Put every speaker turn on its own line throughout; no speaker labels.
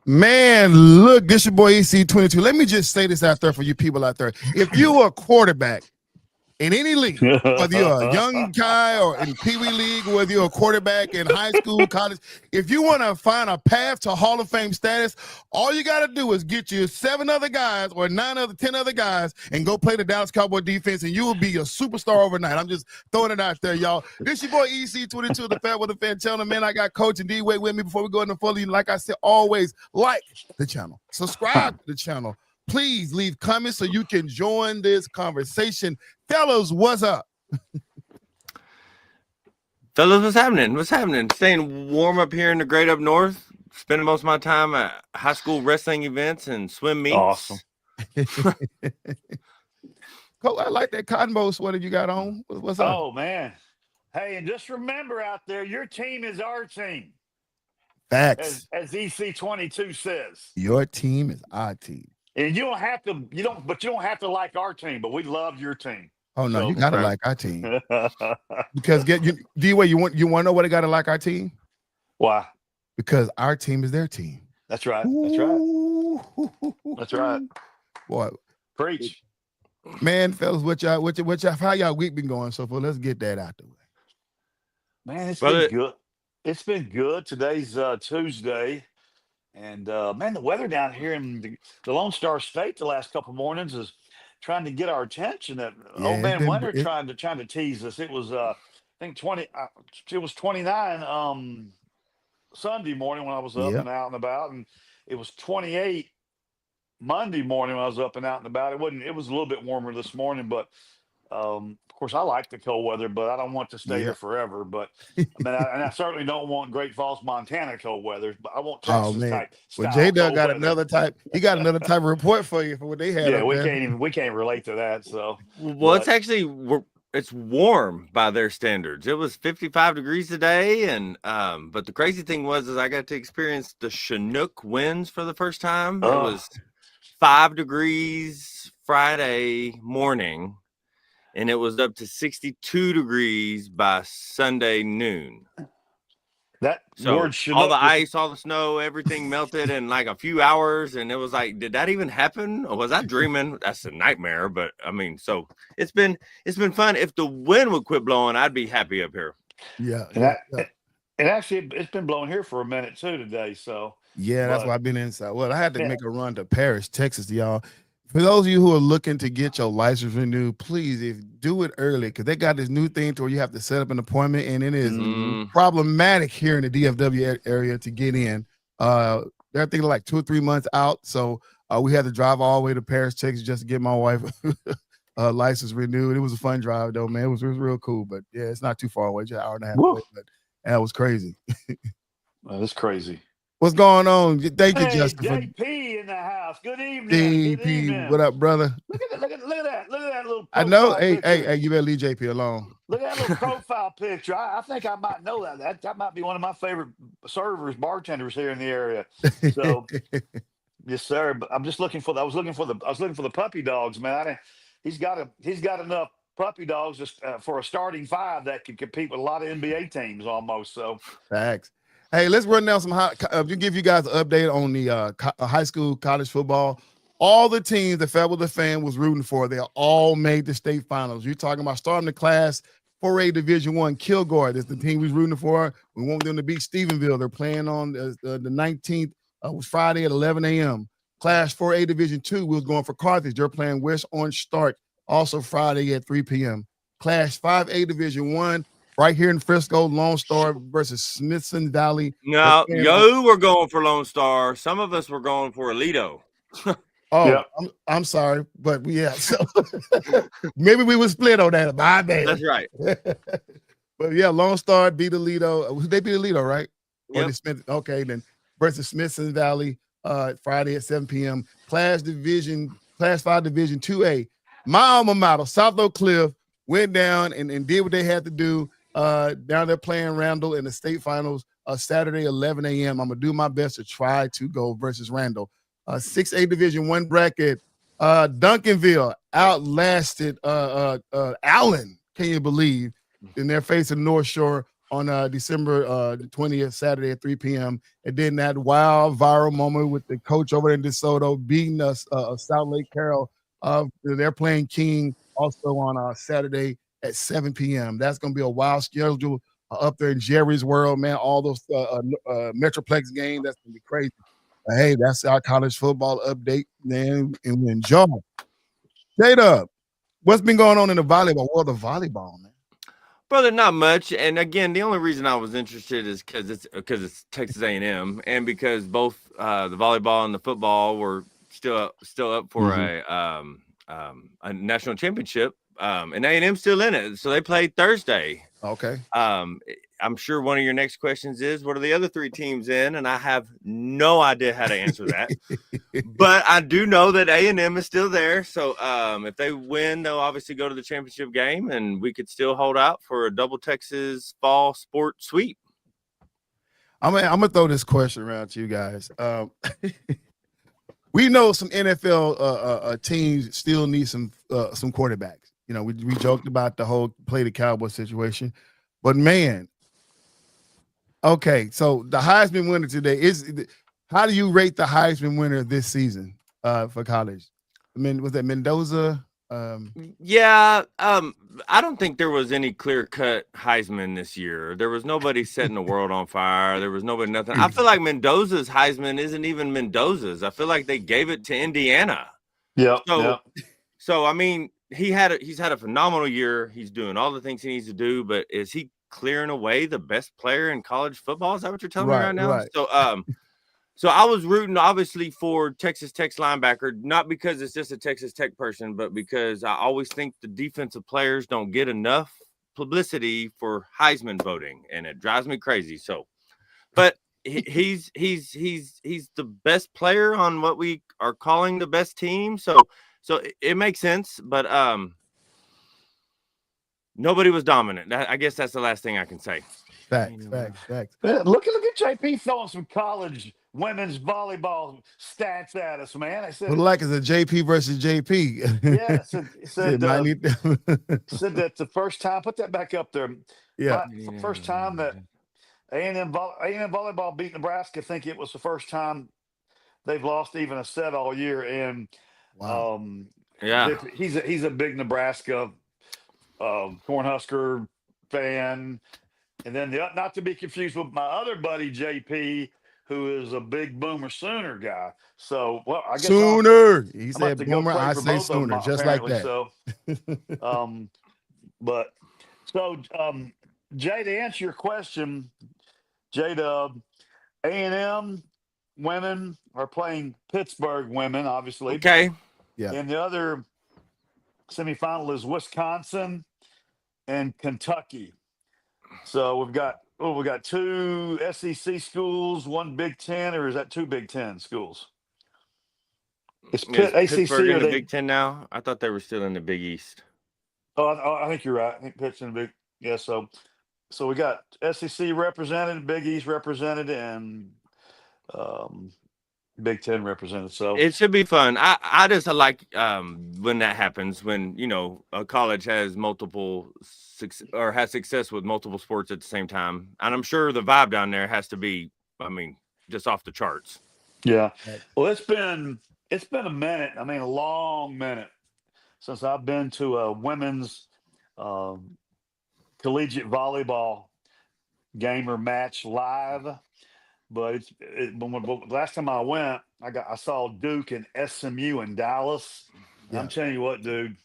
Man, look, this your boy EC22. Let me just say this out there for you people out there. If you are a quarterback in any league, whether you're a young guy or in Pee Wee League, or whether you're a quarterback in high school, college, if you want to find a path to Hall of Fame status, all you got to do is get you 7 other guys or 10 other guys and go play the Dallas Cowboy defense, and you will be a superstar overnight. I'm just throwing it out there, y'all. This your boy EC22, the FairWeather Fan channel. Man, I got Coach and D-Wade with me before we go into fully. Like I said, always like the channel. Subscribe to the channel. Please leave comments so you can join this conversation. Fellas, what's up?
Fellas, what's happening? What's happening? Staying warm up here in the great up north. Spending most of my time at high school wrestling events and swim meets.
Awesome.
Coach, I like that cotton bowl sweater you got on. What's up?
Oh, man. Hey, and just remember out there, your team is our team.
Facts.
As EC22 says.
Your team is our team.
And you don't have to like our team, but we love your team.
Oh no, you gotta like our team. Because D-Way, you want to know what I gotta like our team?
Why?
Because our team is their team.
That's right. That's right. That's right.
Boy.
Preach.
Man, fellas, what y'all how y'all week been going so far? Let's get that out the way.
Man, it's been good. It's been good. Today's Tuesday. And man, the weather down here in the Lone Star State the last couple mornings is trying to get our attention. That old man winter trying to tease us. It was I think 20. It was 29 Sunday morning when I was up and out and about, and it was 28 Monday morning when I was up and out and about. It was a little bit warmer this morning, but of course I like the cold weather, but I don't want to stay here forever. But I certainly don't want Great Falls, Montana cold weather. But I want Texas type.
Well, J-Dub got another type. He got another type of report for you for what they had.
Yeah, we can't relate to that. So
it's actually it's warm by their standards. It was 55 degrees today, and but the crazy thing was I got to experience the Chinook winds for the first time. It was 5 degrees Friday morning. And it was up to 62 degrees by Sunday noon. All the ice, all the snow, everything melted in like a few hours. And it was like, did that even happen? Or was I dreaming? That's a nightmare. But I mean, so it's been fun. If the wind would quit blowing, I'd be happy up here.
Yeah.
And actually, it's been blowing here for a minute too today. So
that's why I've been inside. Well, I had to make a run to Paris, Texas, y'all. For those of you who are looking to get your license renewed, please do it early, because they got this new thing to where you have to set up an appointment, and it is problematic here in the DFW area to get in. They're thinking like 2 or 3 months out, so we had to drive all the way to Paris, Texas, just to get my wife license renewed. It was a fun drive, though, man. It was real cool, but yeah, it's not too far away, just an hour and a half away, but that was crazy.
That's crazy.
What's going on? Thank you, Justin.
JP in the house. Good evening.
JP, what up, brother?
Look at that little.
I know. Hey, you better leave JP alone.
Look at that little profile picture. I think I might know that. That might be one of my favorite bartenders here in the area. So, yes, sir. But I'm just looking for. I was looking for the puppy dogs, man. He's got enough puppy dogs just for a starting 5 that can compete with a lot of NBA teams almost. So,
facts. Hey, let's run down some give you guys an update on the high school, college football. All the teams that FairWeather Fan was rooting for, they all made the state finals. You're talking about starting the class 4A Division I. Kilgore is the team we was rooting for. We want them to beat Stephenville. They're playing on the 19th. Was Friday at 11 a.m. Class 4A Division II, we was going for Carthage. They're playing West Orange Stark, also Friday at 3 p.m. Class 5A Division I, right here in Frisco, Lone Star versus Smithson Valley.
No, we're going for Lone Star. Some of us were going for Alito.
I'm sorry, but so maybe we would split on that. My bad.
That's right.
But yeah, Lone Star beat Alito. They beat Alito, right?
Yep.
Okay, then versus Smithson Valley Friday at 7 p.m. Class 5 Division 2A. My alma mater, South Oak Cliff, went down and did what they had to do. Down there playing Randall in the state finals Saturday 11 a.m. I'm gonna do my best to try to go versus Randall. 6A Division I bracket. Duncanville outlasted Allen. Can you believe? And they're facing North Shore on December the 20th, Saturday at 3 p.m. And then that wild viral moment with the coach over in DeSoto beating us, South Lake Carroll. They're playing King also on Saturday at 7 p.m. That's going to be a wild schedule up there in Jerry's World, man. All those Metroplex games, that's going to be crazy. But hey, that's our college football update, man, and we enjoy. J-Dub, what's been going on in the volleyball world of volleyball, man?
Brother, not much. And again, the only reason I was interested is because it's Texas A&M, and because both the volleyball and the football were still up for a national championship, and A&M still in it. So they played Thursday.
Okay.
I'm sure one of your next questions is, what are the other three teams in? And I have no idea how to answer that. But I do know that A&M is still there. So if they win, they'll obviously go to the championship game, and we could still hold out for a double Texas fall sport sweep.
I'm gonna throw this question around to you guys. We know some NFL teams still need some quarterbacks. You know, we joked about the whole play the Cowboys situation, but man, okay. So the Heisman winner today is. How do you rate the Heisman winner this season for college? I mean, was that Mendoza?
Yeah, I don't think there was any clear-cut Heisman this year. There was nobody setting the world on fire. There was nobody nothing. I feel like Mendoza's Heisman isn't even Mendoza's. I feel like they gave it to Indiana.
Yeah.
So I mean, he's had a phenomenal year. He's doing all the things he needs to do, but is he clearing away the best player in college football? Is that what you're telling me right now?
Right.
So I was rooting obviously for Texas Tech's linebacker, not because it's just a Texas Tech person, but because I always think the defensive players don't get enough publicity for Heisman voting, and it drives me crazy. So, but he's the best player on what we are calling the best team. So it makes sense, but nobody was dominant. I guess that's the last thing I can say.
Facts.
Man, look at JP throwing some college women's volleyball stats at us, man. I said,
what like is a JP versus JP?
Yeah, said that's the first time. Put that back up there.
Yeah,
first time that A&M volleyball beat Nebraska. I think it was the first time they've lost even a set all year. And
wow.
he's a big Nebraska Cornhusker fan. And then not to be confused with my other buddy JP, who is a big Boomer Sooner guy. So, well, I guess
Sooner. He
I'm
said Boomer, I say Sooner, just like that.
So, Jay, to answer your question, J-Dub, A&M women are playing Pittsburgh women, obviously.
Okay.
Yeah.
And the other semifinal is Wisconsin and Kentucky. So we've got two SEC schools, one Big Ten, or is that two Big Ten schools? Is
Pittsburgh in the Big Ten now? I thought they were still in the Big East.
Oh, I think you're right. I think Pitt's in the Big. Yeah. So we got SEC represented, Big East represented, and Big Ten represented. So
it should be fun. I just like when that happens, when a college has has success with multiple sports at the same time, and I'm sure the vibe down there has to be, just off the charts.
Yeah. Well, it's been a minute. A long minute since I've been to a women's collegiate volleyball game or match live. But last time I went, I saw Duke and SMU in Dallas. Yeah. I'm telling you what, dude,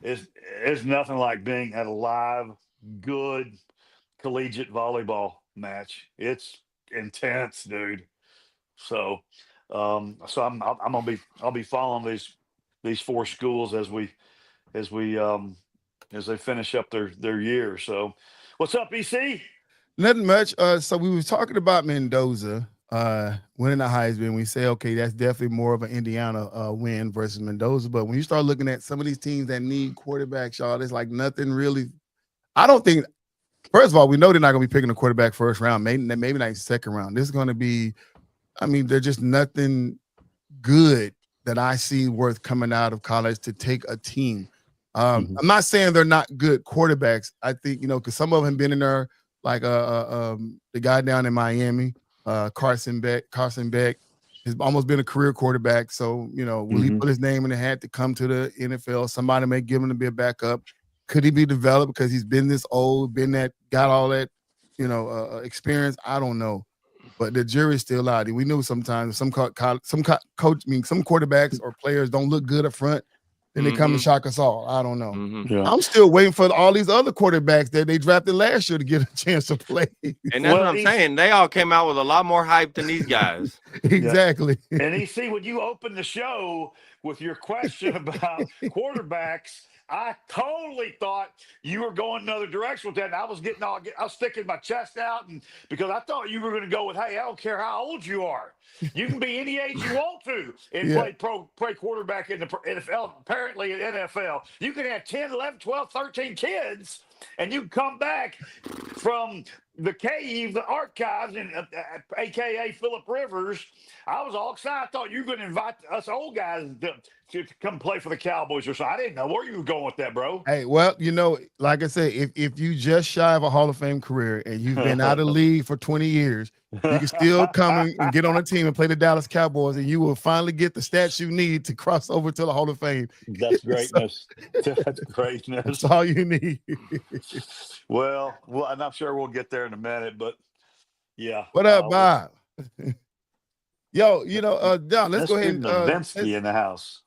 it's nothing like being at a live, good collegiate volleyball match. It's intense, dude. So, I'll be following these four schools as they finish up their year. So, what's up, EC?
Nothing much. So we were talking about Mendoza winning the Heisman. We say, okay, that's definitely more of an Indiana win versus Mendoza. But when you start looking at some of these teams that need quarterbacks, y'all, it's like nothing really. I don't think. First of all, we know they're not going to be picking a quarterback first round, maybe not second round. This is going to be. There's just nothing good that I see worth coming out of college to take a team. I'm not saying they're not good quarterbacks. I think because some of them have been in there like the guy down in Miami, Carson Beck. Has almost been a career quarterback. So, will he put his name in the hat to come to the NFL? Somebody may give him to be a backup. Could he be developed because he's been this old, got all that, experience? I don't know. But the jury's still out. And we knew sometimes some quarterbacks or players don't look good up front. Then they come and shock us all. I don't know.
Yeah.
I'm still waiting for all these other quarterbacks that they drafted last year to get a chance to play.
And that's what I'm saying. They all came out with a lot more hype than these guys.
Exactly.
Yeah. And EC, when you opened the show with your question about quarterbacks, I totally thought you were going another direction with that. And I was sticking my chest out, and because I thought you were going to go with, hey, I don't care how old you are. You can be any age you want to and play quarterback in the NFL. Apparently in NFL, you can have 10, 11, 12, 13 kids, and you can come back from the cave, the archives, and AKA Phillip Rivers. I was all excited. I thought you were going to invite us old guys to come play for the Cowboys or something. I didn't know where you were going with that, bro.
Hey, well, like I said, if you just shy of a Hall of Fame career and you've been out of the league for 20 years, you can still come and get on a team and play the Dallas Cowboys, and you will finally get the stats you need to cross over to the Hall of Fame.
That's greatness. That's greatness.
That's all you need.
Well, and I'm sure we'll get there in a minute, but yeah.
What up, Bob? Yo, Don, let's go ahead and
Vinsky in the house.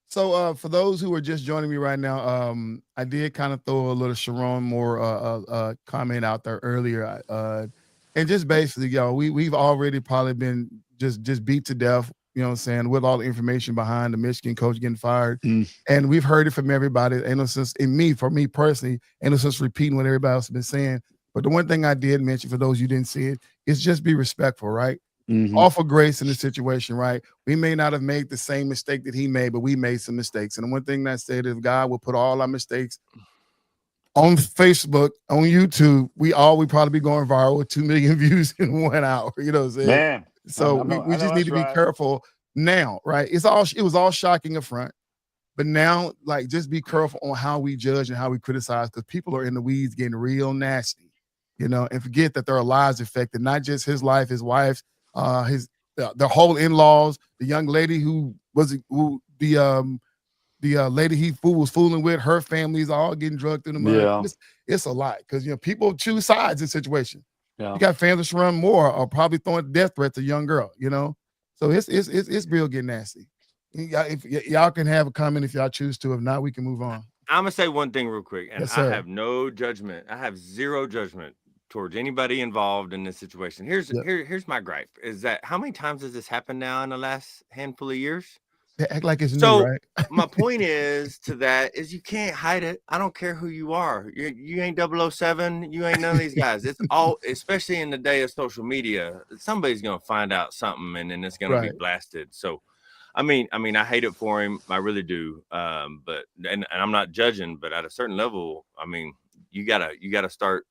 So for those who are just joining me right now, I did kind of throw a little Sharon Moore comment out there earlier. And just basically, we've already probably been just beat to death, with all the information behind the Michigan coach getting fired. And we've heard it from everybody. Ain't no sense for me personally, ain't no sense repeating what everybody else has been saying. But the one thing I did mention, for those you didn't see it, is just be respectful, right? Offer grace in the situation, right? We may not have made the same mistake that he made, but we made some mistakes. And the one thing that I said is, God will put all our mistakes on Facebook, on YouTube. We probably be going viral with 2 million views in 1 hour. You know what I'm saying?
Man.
So we just need to be careful now, right? It was all shocking up front, but now, like, just be careful on how we judge and how we criticize, because people are in the weeds getting real nasty, and forget that there are lives affected, not just his life, his wife's, the whole in-laws, the young lady the lady he was fooling with, her family's all getting drugged through the mud.
Yeah.
It's a lot, because people choose sides in situations.
Yeah.
You got families Sharon Moore are probably throwing death threats to a young girl, So it's real getting nasty. If y'all can have a comment if y'all choose to. If not, we can move on.
I'm gonna say one thing real quick, and
Yes,
I have no judgment. I have zero judgment towards anybody involved in this situation. Here's my gripe: is that how many times has this happened now in the last handful of years?
They act like it's new, right?
My point is you can't hide it. I don't care who you are. You ain't 007. You ain't none of these guys. It's all, especially in the day of social media, somebody's gonna find out something, and then it's gonna be blasted. So, I mean, I hate it for him. I really do. But I'm not judging. But at a certain level, I mean, you gotta start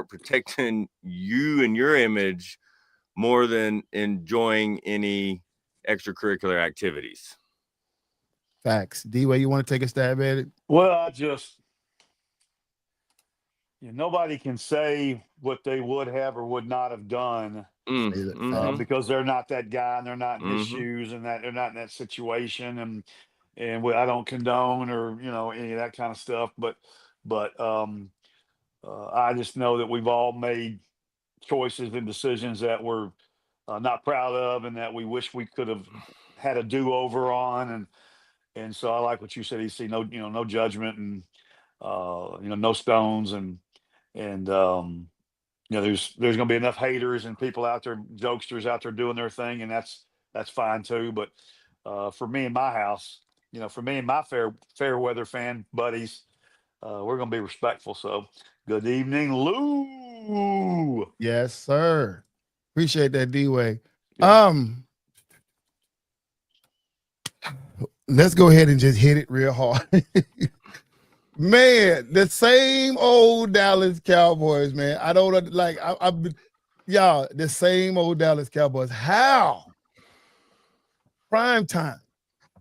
protecting you and your image more than enjoying any extracurricular activities.
Facts. D-Way, you want to take a stab at it?
Well, nobody can say what they would have or would not have done because they're not that guy, and they're not in his shoes, and that they're not in that situation, and I don't condone or any of that kind of stuff, but I just know that we've all made choices and decisions that we're not proud of, and that we wish we could have had a do-over on, and so I like what you said. You see, no judgment, and no stones, and there's going to be enough haters and people out there, jokesters out there doing their thing, and that's fine too. But for me and my house, for me and my fair weather fan buddies, we're going to be respectful. So, good evening, Lou.
Yes, sir. Appreciate that, D-Way.
Yeah.
Let's go ahead and just hit it real hard. Man, the same old Dallas Cowboys, man. I don't like. Y'all, the same old Dallas Cowboys. How? Prime time,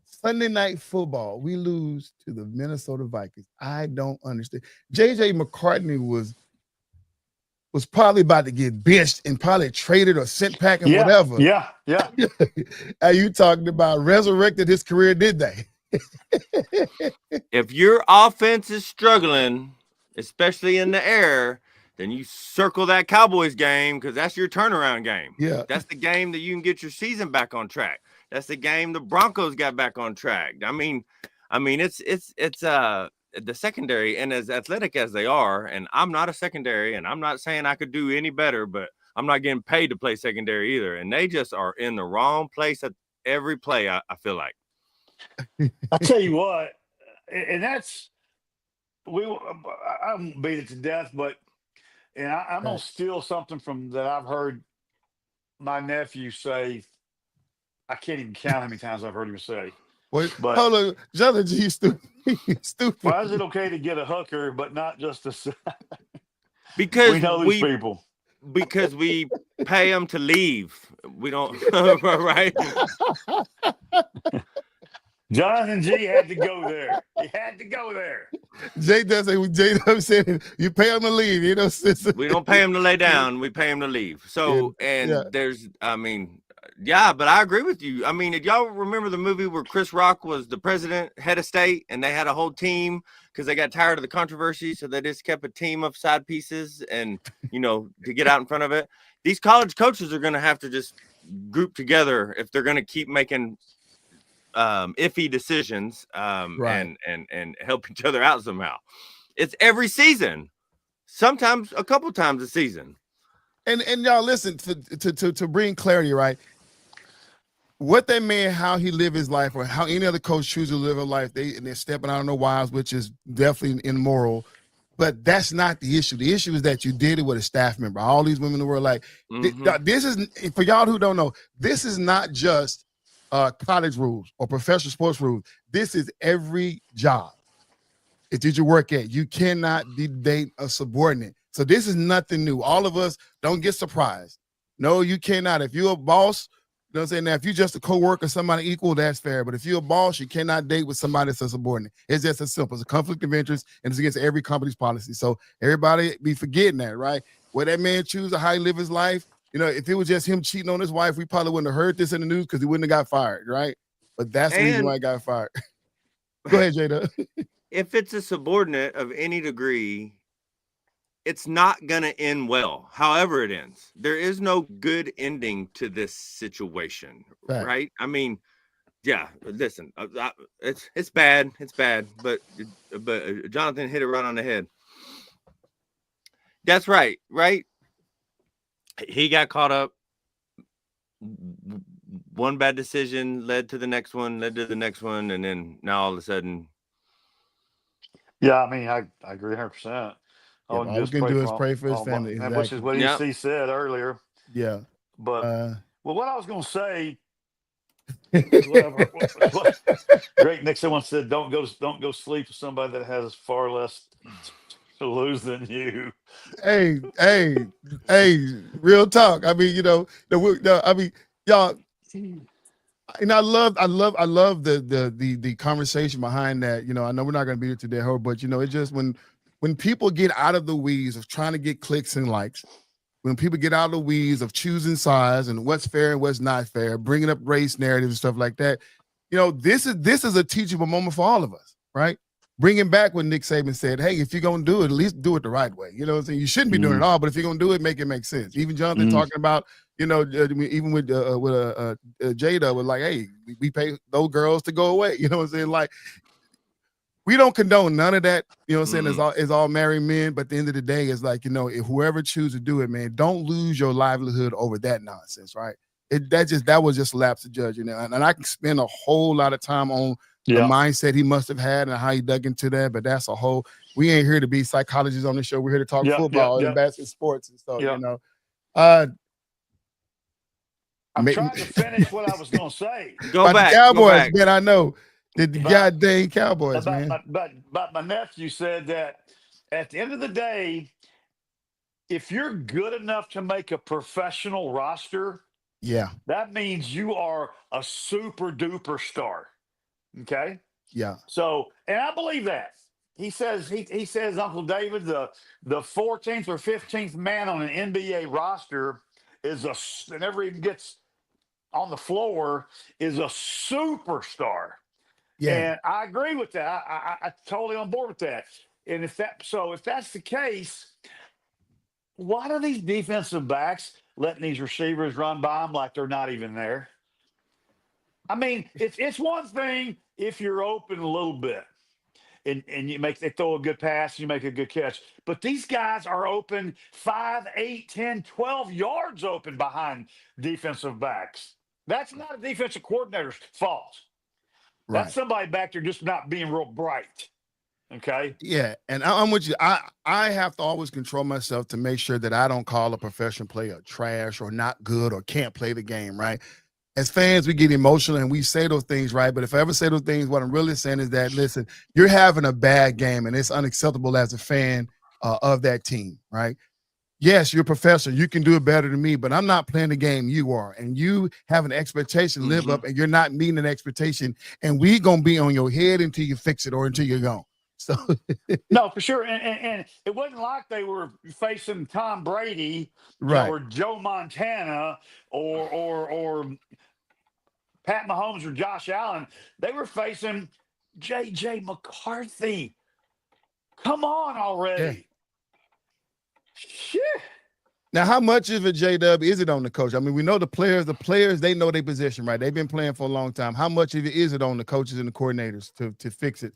Sunday night football, we lose to the Minnesota Vikings. I don't understand. J.J. McCartney was was probably about to get benched and probably traded or sent packing,
Yeah,
whatever.
yeah.
Are you talking about resurrected his career, did they?
If your offense is struggling, especially in the air, then you circle that Cowboys game because that's your turnaround game.
Yeah.
That's the game that you can get your season back on track. That's the game the Broncos got back on track. I mean, it's the secondary, and as athletic as they are, and I'm not a secondary, and I'm not saying I could do any better, but I'm not getting paid to play secondary either. And they just are in the wrong place at every play, I feel like.
I tell you what, and that's I won't beat it to death, but I'm gonna steal something from that I've heard my nephew say. I can't even count how many times I've heard him say.
Wait,
but
hold on, Jonathan G, stupid.
Why is it okay to get a hooker, but not just a?
Because
we know these people.
Because we pay them to leave. We don't, right?
Jonathan G had to go there. He had to go there.
Jay does say, said, you pay him to leave. You know,
we don't pay him to lay down. We pay him to leave. So, there's, but I agree with you. I mean, did y'all remember the movie where Chris Rock was the president, head of state, and they had a whole team because they got tired of the controversy, so they just kept a team of side pieces and, to get out in front of it. These college coaches are going to have to just group together if they're going to keep making iffy decisions and help each other out somehow. It's every season, sometimes a couple times a season.
And y'all listen to bring clarity, right? What that man, how he live his life, or how any other coach chooses to live a life, they're stepping out on the wives, which is definitely immoral. But that's not the issue. The issue is that you did it with a staff member. All these women in the world, like this is, for y'all who don't know, this is not just college rules or professional sports rules. This is every job. It's that you work at. You cannot date a subordinate. So this is nothing new. All of us don't get surprised. No, you cannot. If you're a boss, you know what I'm saying? Now, if you're just a coworker, somebody equal, that's fair. But if you're a boss, you cannot date with somebody that's a subordinate. It's just as simple. It's a conflict of interest, and it's against every company's policy. So everybody be forgetting that, right? Where that man chooses how he live his life, if it was just him cheating on his wife, we probably wouldn't have heard this in the news because he wouldn't have got fired, right? But that's the reason why he got fired. Go ahead, Jada.
If it's a subordinate of any degree, it's not going to end well, however it ends. There is no good ending to this situation, right? I mean, listen, it's bad. It's bad, but Jonathan hit it right on the head. That's right? He got caught up. One bad decision led to the next one, and then now all of a sudden.
Yeah, I mean, I agree 100%.
All we can do is pray for his family. Exactly.
Which is what EC said earlier.
Yeah.
But what I was going to say, Great Nick, someone said, don't go sleep with somebody that has far less to lose than you.
Hey, real talk. I mean, y'all. And I love the conversation behind that. I know we're not going to be here today, but it's just when people get out of the weeds of trying to get clicks and likes, when people get out of the weeds of choosing sides and what's fair and what's not fair, bringing up race narratives and stuff like that, this is a teachable moment for all of us, right? Bringing back what Nick Saban said, hey, if you're going to do it, at least do it the right way. You know what I'm saying? You shouldn't be doing it all, but if you're going to do it, make it make sense. Even Jonathan talking about, even with Jada, was like, hey, we pay those girls to go away. You know what I'm saying? Like, we don't condone none of that. You know what I'm saying? It's all married men. But at the end of the day, it's like, if whoever chooses to do it, man, don't lose your livelihood over that nonsense, right? That was just a lapse of judgment. And I can spend a whole lot of time on the mindset he must have had and how he dug into that. But that's a whole, we ain't here to be psychologists on the show. We're here to talk football and basketball sports and stuff,
I'm trying to finish what I was going to say.
Go back. Cowboys, man, I know. The goddamn Cowboys, man.
But my nephew said that at the end of the day, if you're good enough to make a professional roster, that means you are a super duper star. Okay?
Yeah.
So, and I believe that. he says Uncle David, the 14th or 15th man on an NBA roster and never even gets on the floor is a superstar.
Yeah.
And I agree with that. I totally on board with that. And if that's the case, why do these defensive backs letting these receivers run by them like they're not even there? I mean, it's one thing if you're open a little bit and they throw a good pass and you make a good catch. But these guys are open 5, 8, 10, 12 yards open behind defensive backs. That's not a defensive coordinator's fault.
Right.
That's somebody back there just not being real bright. Okay.
Yeah, and I'm with you. I have to always control myself to make sure that I don't call a professional player trash or not good or can't play the game, right? As fans, we get emotional and we say those things, right? But if I ever say those things, what I'm really saying is that, listen, you're having a bad game and it's unacceptable as a fan of that team, right? Yes, you're a professor. You can do it better than me, but I'm not playing the game you are. And you have an expectation to live up and you're not meeting an expectation. And we going to be on your head until you fix it or until you're gone. So
no, for sure. And it wasn't like they were facing Tom Brady
right.
or Joe Montana or Pat Mahomes or Josh Allen. They were facing J.J. McCarthy. Come on already.
Yeah.
Shit.
Now, how much of a J-Dub is it on the coach? I mean, we know the players, they know their position, right? They've been playing for a long time. How much of it is it on the coaches and the coordinators to fix it?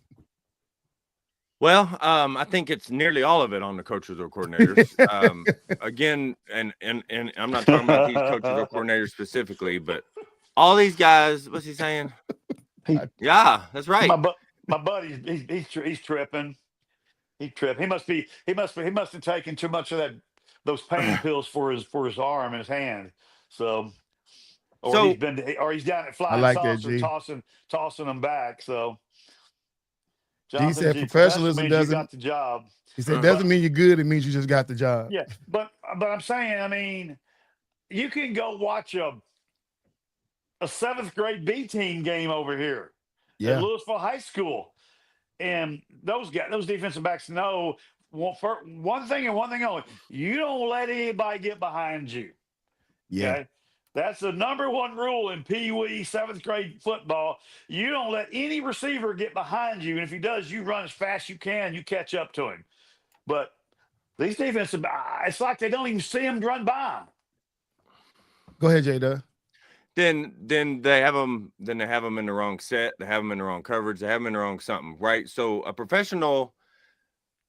Well, I think it's nearly all of it on the coaches or coordinators. Again, and I'm not talking about these coaches or coordinators specifically, but all these guys. What's he saying? Yeah, that's right.
My buddy, he's tripping. He tripped. He must have taken too much of those pain pills for his arm and his hand. He's down at Flying Saucer tossing them back. So.
He said professionalism doesn't.
You got the job.
He said doesn't mean you're good. It means you just got the job.
Yeah, but I'm saying, I mean, you can go watch a 7th grade B team game over here at Louisville High School, and those defensive backs know one thing and one thing only: you don't let anybody get behind you.
Yeah.
Okay? That's the number one rule in Pee Wee 7th grade football. You don't let any receiver get behind you. And if he does, you run as fast as you can. You catch up to him. But these defensive, it's like they don't even see him run by him.
Go ahead, J-Dub.
Then they have them. Then they have them in the wrong set. They have them in the wrong coverage. They have them in the wrong something, right? So a professional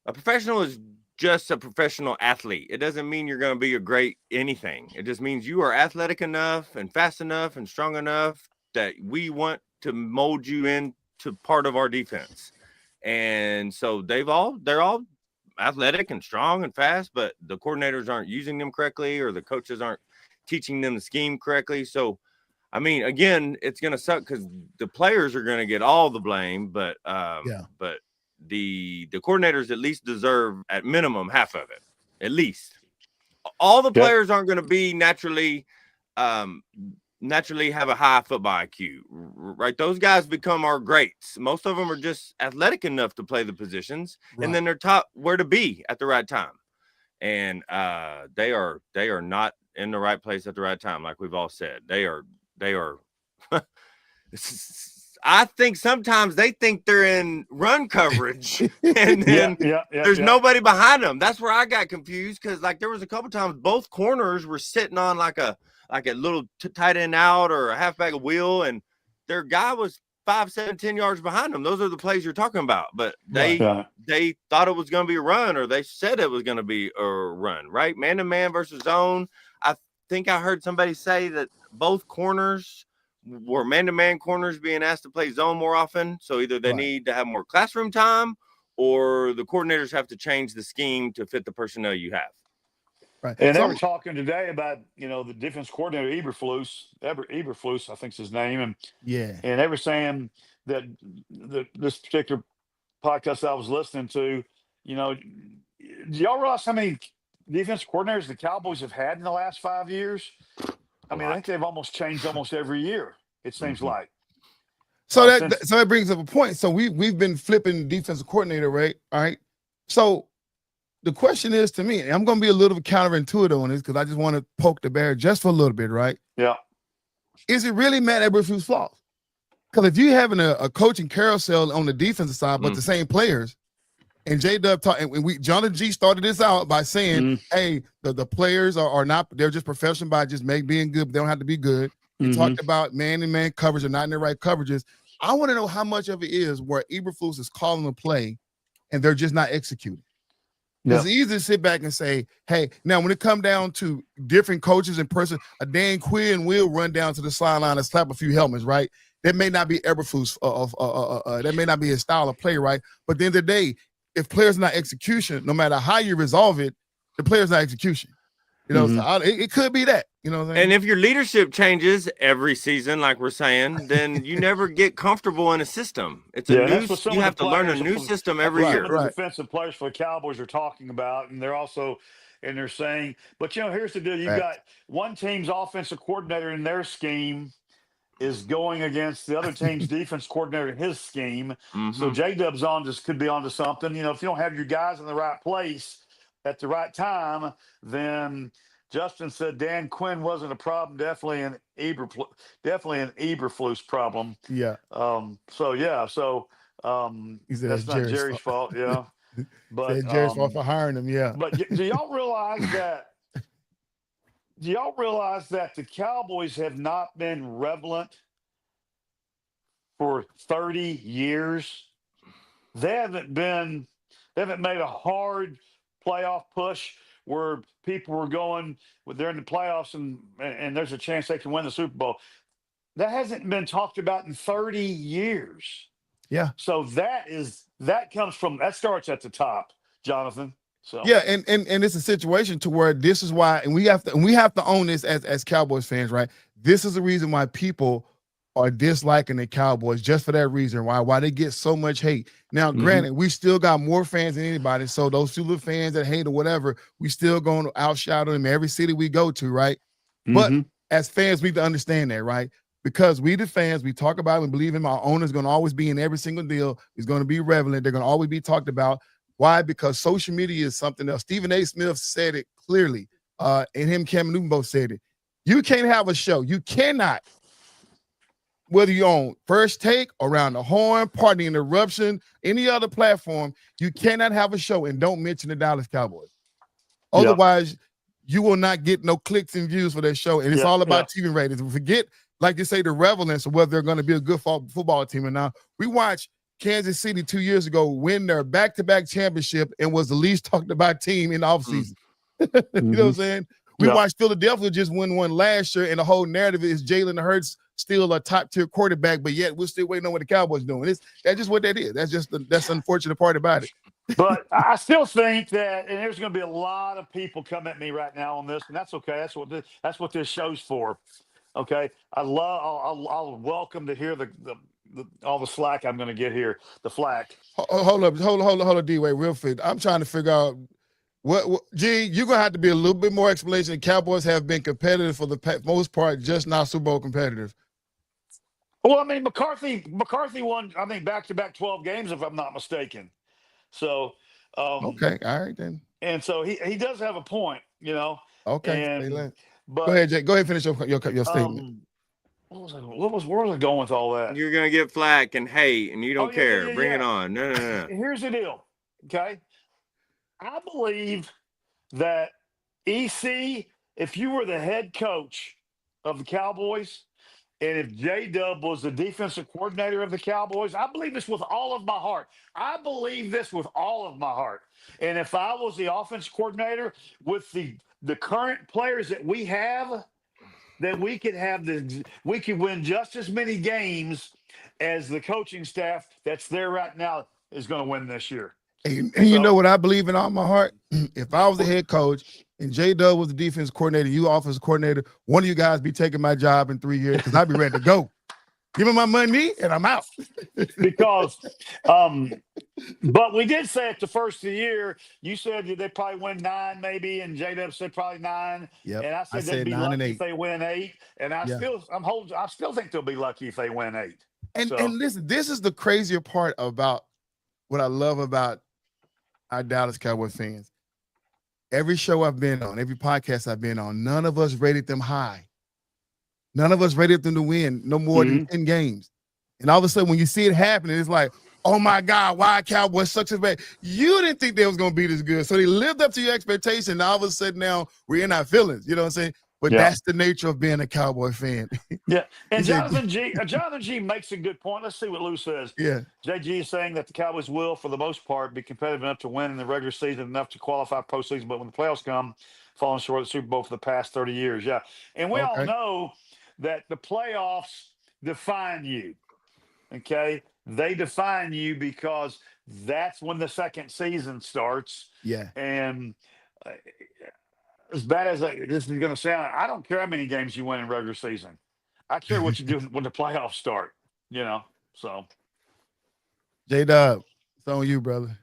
is just a professional athlete. It doesn't mean you're going to be a great anything. It just means you are athletic enough and fast enough and strong enough that we want to mold you into part of our defense. And so they're all athletic and strong and fast, but the coordinators aren't using them correctly or the coaches aren't teaching them the scheme correctly. So, I mean, again, it's going to suck because the players are going to get all the blame, but the coordinators at least deserve at minimum half of it, at least. All the players aren't going to be naturally have a high football IQ, right? Those guys become our greats. Most of them are just athletic enough to play the positions, and then they're taught where to be at the right time. And they are not in the right place at the right time, like we've all said. They are. I think sometimes they think they're in run coverage and then there's nobody behind them. That's where I got confused because like there was a couple times both corners were sitting on like a little tight end out or a halfback wheel and their guy was 5, 7, 10 yards behind them. Those are the plays you're talking about. But they thought it was going to be a run or they said it was going to be a run, right? Man-to-man versus zone. I think I heard somebody say that both corners were man-to-man corners being asked to play zone more often. So either they need to have more classroom time or the coordinators have to change the scheme to fit the personnel you have.
Right. And they were talking today about, the defense coordinator, Eberflus, I think is his name. And they were saying that this particular podcast I was listening to, do y'all realize how many defense coordinators the Cowboys have had in the last 5 years? I think they've almost changed almost every year, it seems like.
So that brings up a point. So we've been flipping defensive coordinator, right? All right. So the question is to me, and I'm going to be a little counterintuitive on this because I just want to poke the bear just for a little bit, right?
Yeah.
Is it really Matt Eberflus' flaws? Because if you're having a coaching carousel on the defensive side, but the same players, and J-Dub taught, and Jonathan G started this out by saying, hey, the players are not, they're just professional by just being good, but they don't have to be good. He talked about man-to-man coverage are not in the right coverages. I want to know how much of it is where Eberflus is calling a play and they're just not executing. It's easy to sit back and say, hey, now when it come down to different coaches in person, a Dan Quinn will run down to the sideline and slap a few helmets, right? That may not be Eberflus, that may not be his style of play, right? But at the end of the day, if players not execution, no matter how you resolve it, the player's not execution. You know, so it could be that. You know what I'm saying?
And if your leadership changes every season, like we're saying, then you never get comfortable in a system. It's a new. You have to learn a new system every year.
Some of the defensive players for the Cowboys are talking about, and they're saying, but here's the deal: you got one team's offensive coordinator in their scheme is going against the other team's defense coordinator in his scheme. So J-Dub's could be onto something. If you don't have your guys in the right place at the right time, then Justin said Dan Quinn wasn't a problem. Definitely an Eberflus problem.
Yeah.
So that's not Jerry's fault. Yeah. But
Jerry's fault for hiring him. Yeah.
But do y'all realize that? Do y'all realize that the Cowboys have not been relevant for 30 years? They haven't made a hard playoff push where people were going they're in the playoffs and there's a chance they can win the Super Bowl. That hasn't been talked about in 30 years.
Yeah.
So that starts at the top, Jonathan. So
yeah, and it's a situation to where this is why, and we have to own this as Cowboys fans, right? This is the reason why people are disliking the Cowboys, just for that reason. Why they get so much hate. Now, granted, we still got more fans than anybody. So those few little fans that hate or whatever, we still going to outshadow them every city we go to, right? But as fans, we need to understand that, right? Because we the fans, we talk about it and believe in our owner's going to always be in every single deal. He's going to be relevant. They're going to always be talked about. Why? Because social media is something else. Stephen A. Smith said it clearly, and him, Cam Newton both said it. You can't have a show. You cannot, whether you're on First Take, Around the Horn, Party Interruption, any other platform, you cannot have a show and don't mention the Dallas Cowboys. Otherwise, you will not get no clicks and views for that show, and it's all about TV ratings. Forget, like you say, the relevance of whether they're going to be a good football team or not. We watched Kansas City 2 years ago win their back-to-back championship and was the least talked about team in the offseason. You know what I'm saying? We watched Philadelphia just win one last year, and the whole narrative is Jalen Hurts still a top-tier quarterback, but yet we're still waiting on what the Cowboys doing. That's just what that is. That's the unfortunate part about it.
But I still think that, and there's going to be a lot of people come at me right now on this, and that's okay. That's what this show's for. Okay, I'll welcome to hear all the slack I'm going to get here. The flack.
Hold up, D-Way, real quick. I'm trying to figure out what you're going to have to be a little bit more explanation. The Cowboys have been competitive for the most part, just not Super Bowl competitive.
Well, I mean, McCarthy won, I think, back-to-back 12 games, if I'm not mistaken. So,
okay, all right then.
And so he does have a point,
Okay, but go ahead, Jake. Go ahead and finish your statement.
Where was I going with all that?
You're gonna get flack and hate, and you don't care. Bring it on. No.
Here's the deal. Okay, I believe that EC, if you were the head coach of the Cowboys, and if J-Dub was the defensive coordinator of the Cowboys, I believe this with all of my heart. And if I was the offense coordinator with the current players that we have, then we could win just as many games as the coaching staff that's there right now is going to win this year.
And you know what I believe in all my heart? If I was the head coach and J-Dub was the defense coordinator, you offensive coordinator, one of you guys be taking my job in 3 years because I'd be ready to go. Give me my money and I'm out.
Because, but we did say at the first of the year, you said they probably win 9 maybe, and J-Dub said probably 9.
Yep.
And I said they'd be lucky if they win 8. And I still think they'll be lucky if they win 8.
And listen, this is the crazier part about what I love about our Dallas Cowboys fans. Every show I've been on, every podcast I've been on, none of us rated them high. None of us rated them to win no more than 10 games. And all of a sudden, when you see it happening, it's like, oh my God, why Cowboys such as bad? You didn't think they was going to be this good. So they lived up to your expectation. And all of a sudden now we're in our feelings. You know what I'm saying? But that's the nature of being a Cowboy fan.
Yeah. And Jonathan G makes a good point. Let's see what Lou says.
Yeah.
JG is saying that the Cowboys will, for the most part, be competitive enough to win in the regular season, enough to qualify postseason. But when the playoffs come, falling short of the Super Bowl for the past 30 years. Yeah. And we all know that the playoffs define you. Okay. They define you because that's when the second season starts.
Yeah.
And as bad as this is going to sound, I don't care how many games you win in regular season. I care what you do when the playoffs start, so.
J-Dub, it's on you, brother.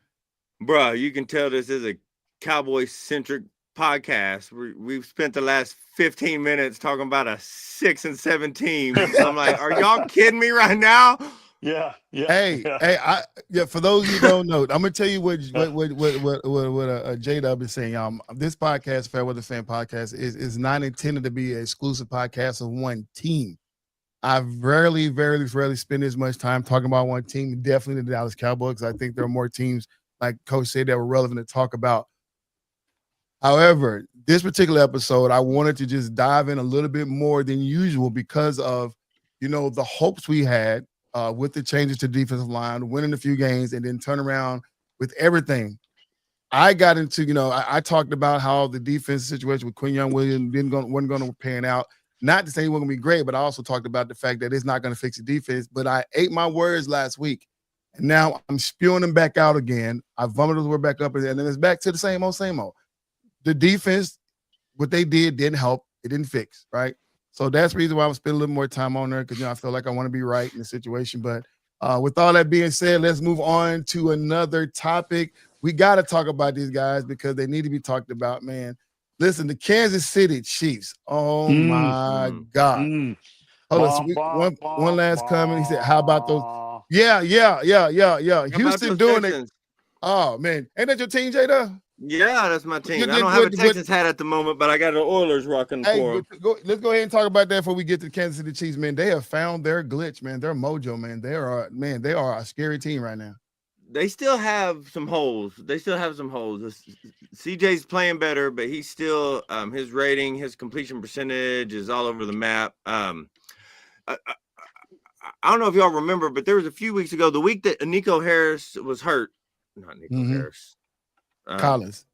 Bro, you can tell this is a Cowboy-centric podcast. We've spent the last 15 minutes talking about a 6-7 team. I'm like, are y'all kidding me right now?
Yeah.
Hey, for those who don't know, I'm gonna tell you what J-Dub is saying. This podcast, FairWeather Fan Podcast, is not intended to be an exclusive podcast of one team. I very spend as much time talking about one team. Definitely the Dallas Cowboys. I think there are more teams, like Coach said, that were relevant to talk about. However, this particular episode, I wanted to just dive in a little bit more than usual because of, the hopes we had with the changes to defensive line, winning a few games, and then turn around with everything. I got into, I talked about how the defense situation with Quinn Young-Williams wasn't going to pan out. Not to say he wasn't going to be great, but I also talked about the fact that it's not going to fix the defense. But I ate my words last week, and now I'm spewing them back out again. I vomited the word back up, and then it's back to the same old. The defense, what they didn't help. It didn't fix, right? So that's the reason why I'm spending a little more time on there because, I feel like I want to be right in the situation. But with all that being said, let's move on to another topic. We got to talk about these guys because they need to be talked about, man. Listen, the Kansas City Chiefs. Oh, my God. Hold on. One last comment. He said, how about those? Yeah. Houston doing it. Oh, man. Ain't that your team, Jada?
Yeah, that's my team. I don't have a Texas hat at the moment, but I got an Oilers rocking for them.
Let's go ahead and talk about that before we get to the Kansas City Chiefs, man. They have found their glitch, man. Their mojo, man. They are a scary team right now.
They still have some holes. CJ's playing better, but he's still his rating, his completion percentage is all over the map. I don't know if y'all remember, but there was a few weeks ago, the week that Nico Harris was hurt. Not Nico Harris. Collins.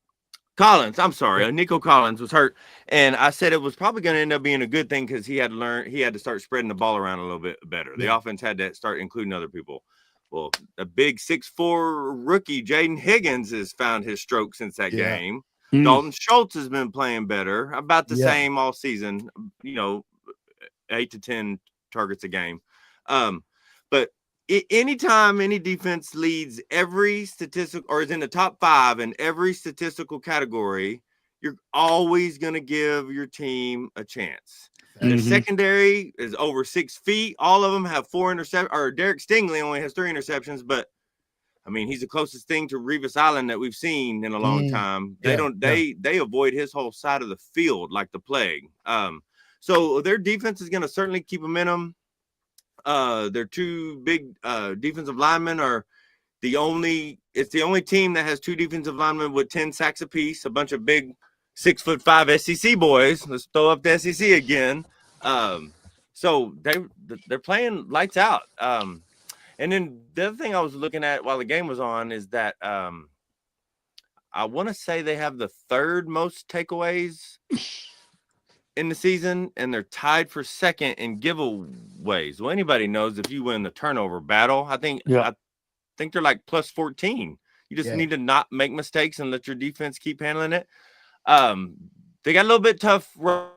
I'm sorry. Nico Collins was hurt. And I said it was probably going to end up being a good thing because he had to start spreading the ball around a little bit better. The offense had to start including other people. Well, a big 6'4" rookie, Jaden Higgins, has found his stroke since that game. Dalton Schultz has been playing better, about the same all season, 8 to 10 targets a game. But anytime any defense leads every statistic or is in the top 5 in every statistical category, you're always going to give your team a chance. Their secondary is over 6 feet. All of them have 4 interceptions. Or Derek Stingley only has 3 interceptions, but I mean, he's the closest thing to Revis Island that we've seen in a long time. They avoid his whole side of the field like the plague. So their defense is going to certainly keep them in them. Their 2 big defensive linemen are the only team that has 2 defensive linemen with 10 sacks apiece, a bunch of big 6'5" SEC boys. Let's throw up the SEC again. So they're playing lights out. And then the other thing I was looking at while the game was on is that I want to say they have the 3rd most takeaways in the season, and they're tied for 2nd in giveaways. Well, anybody knows if you win the turnover battle, I think they're like plus 14. You just need to not make mistakes and let your defense keep handling it. They got a little bit tough road.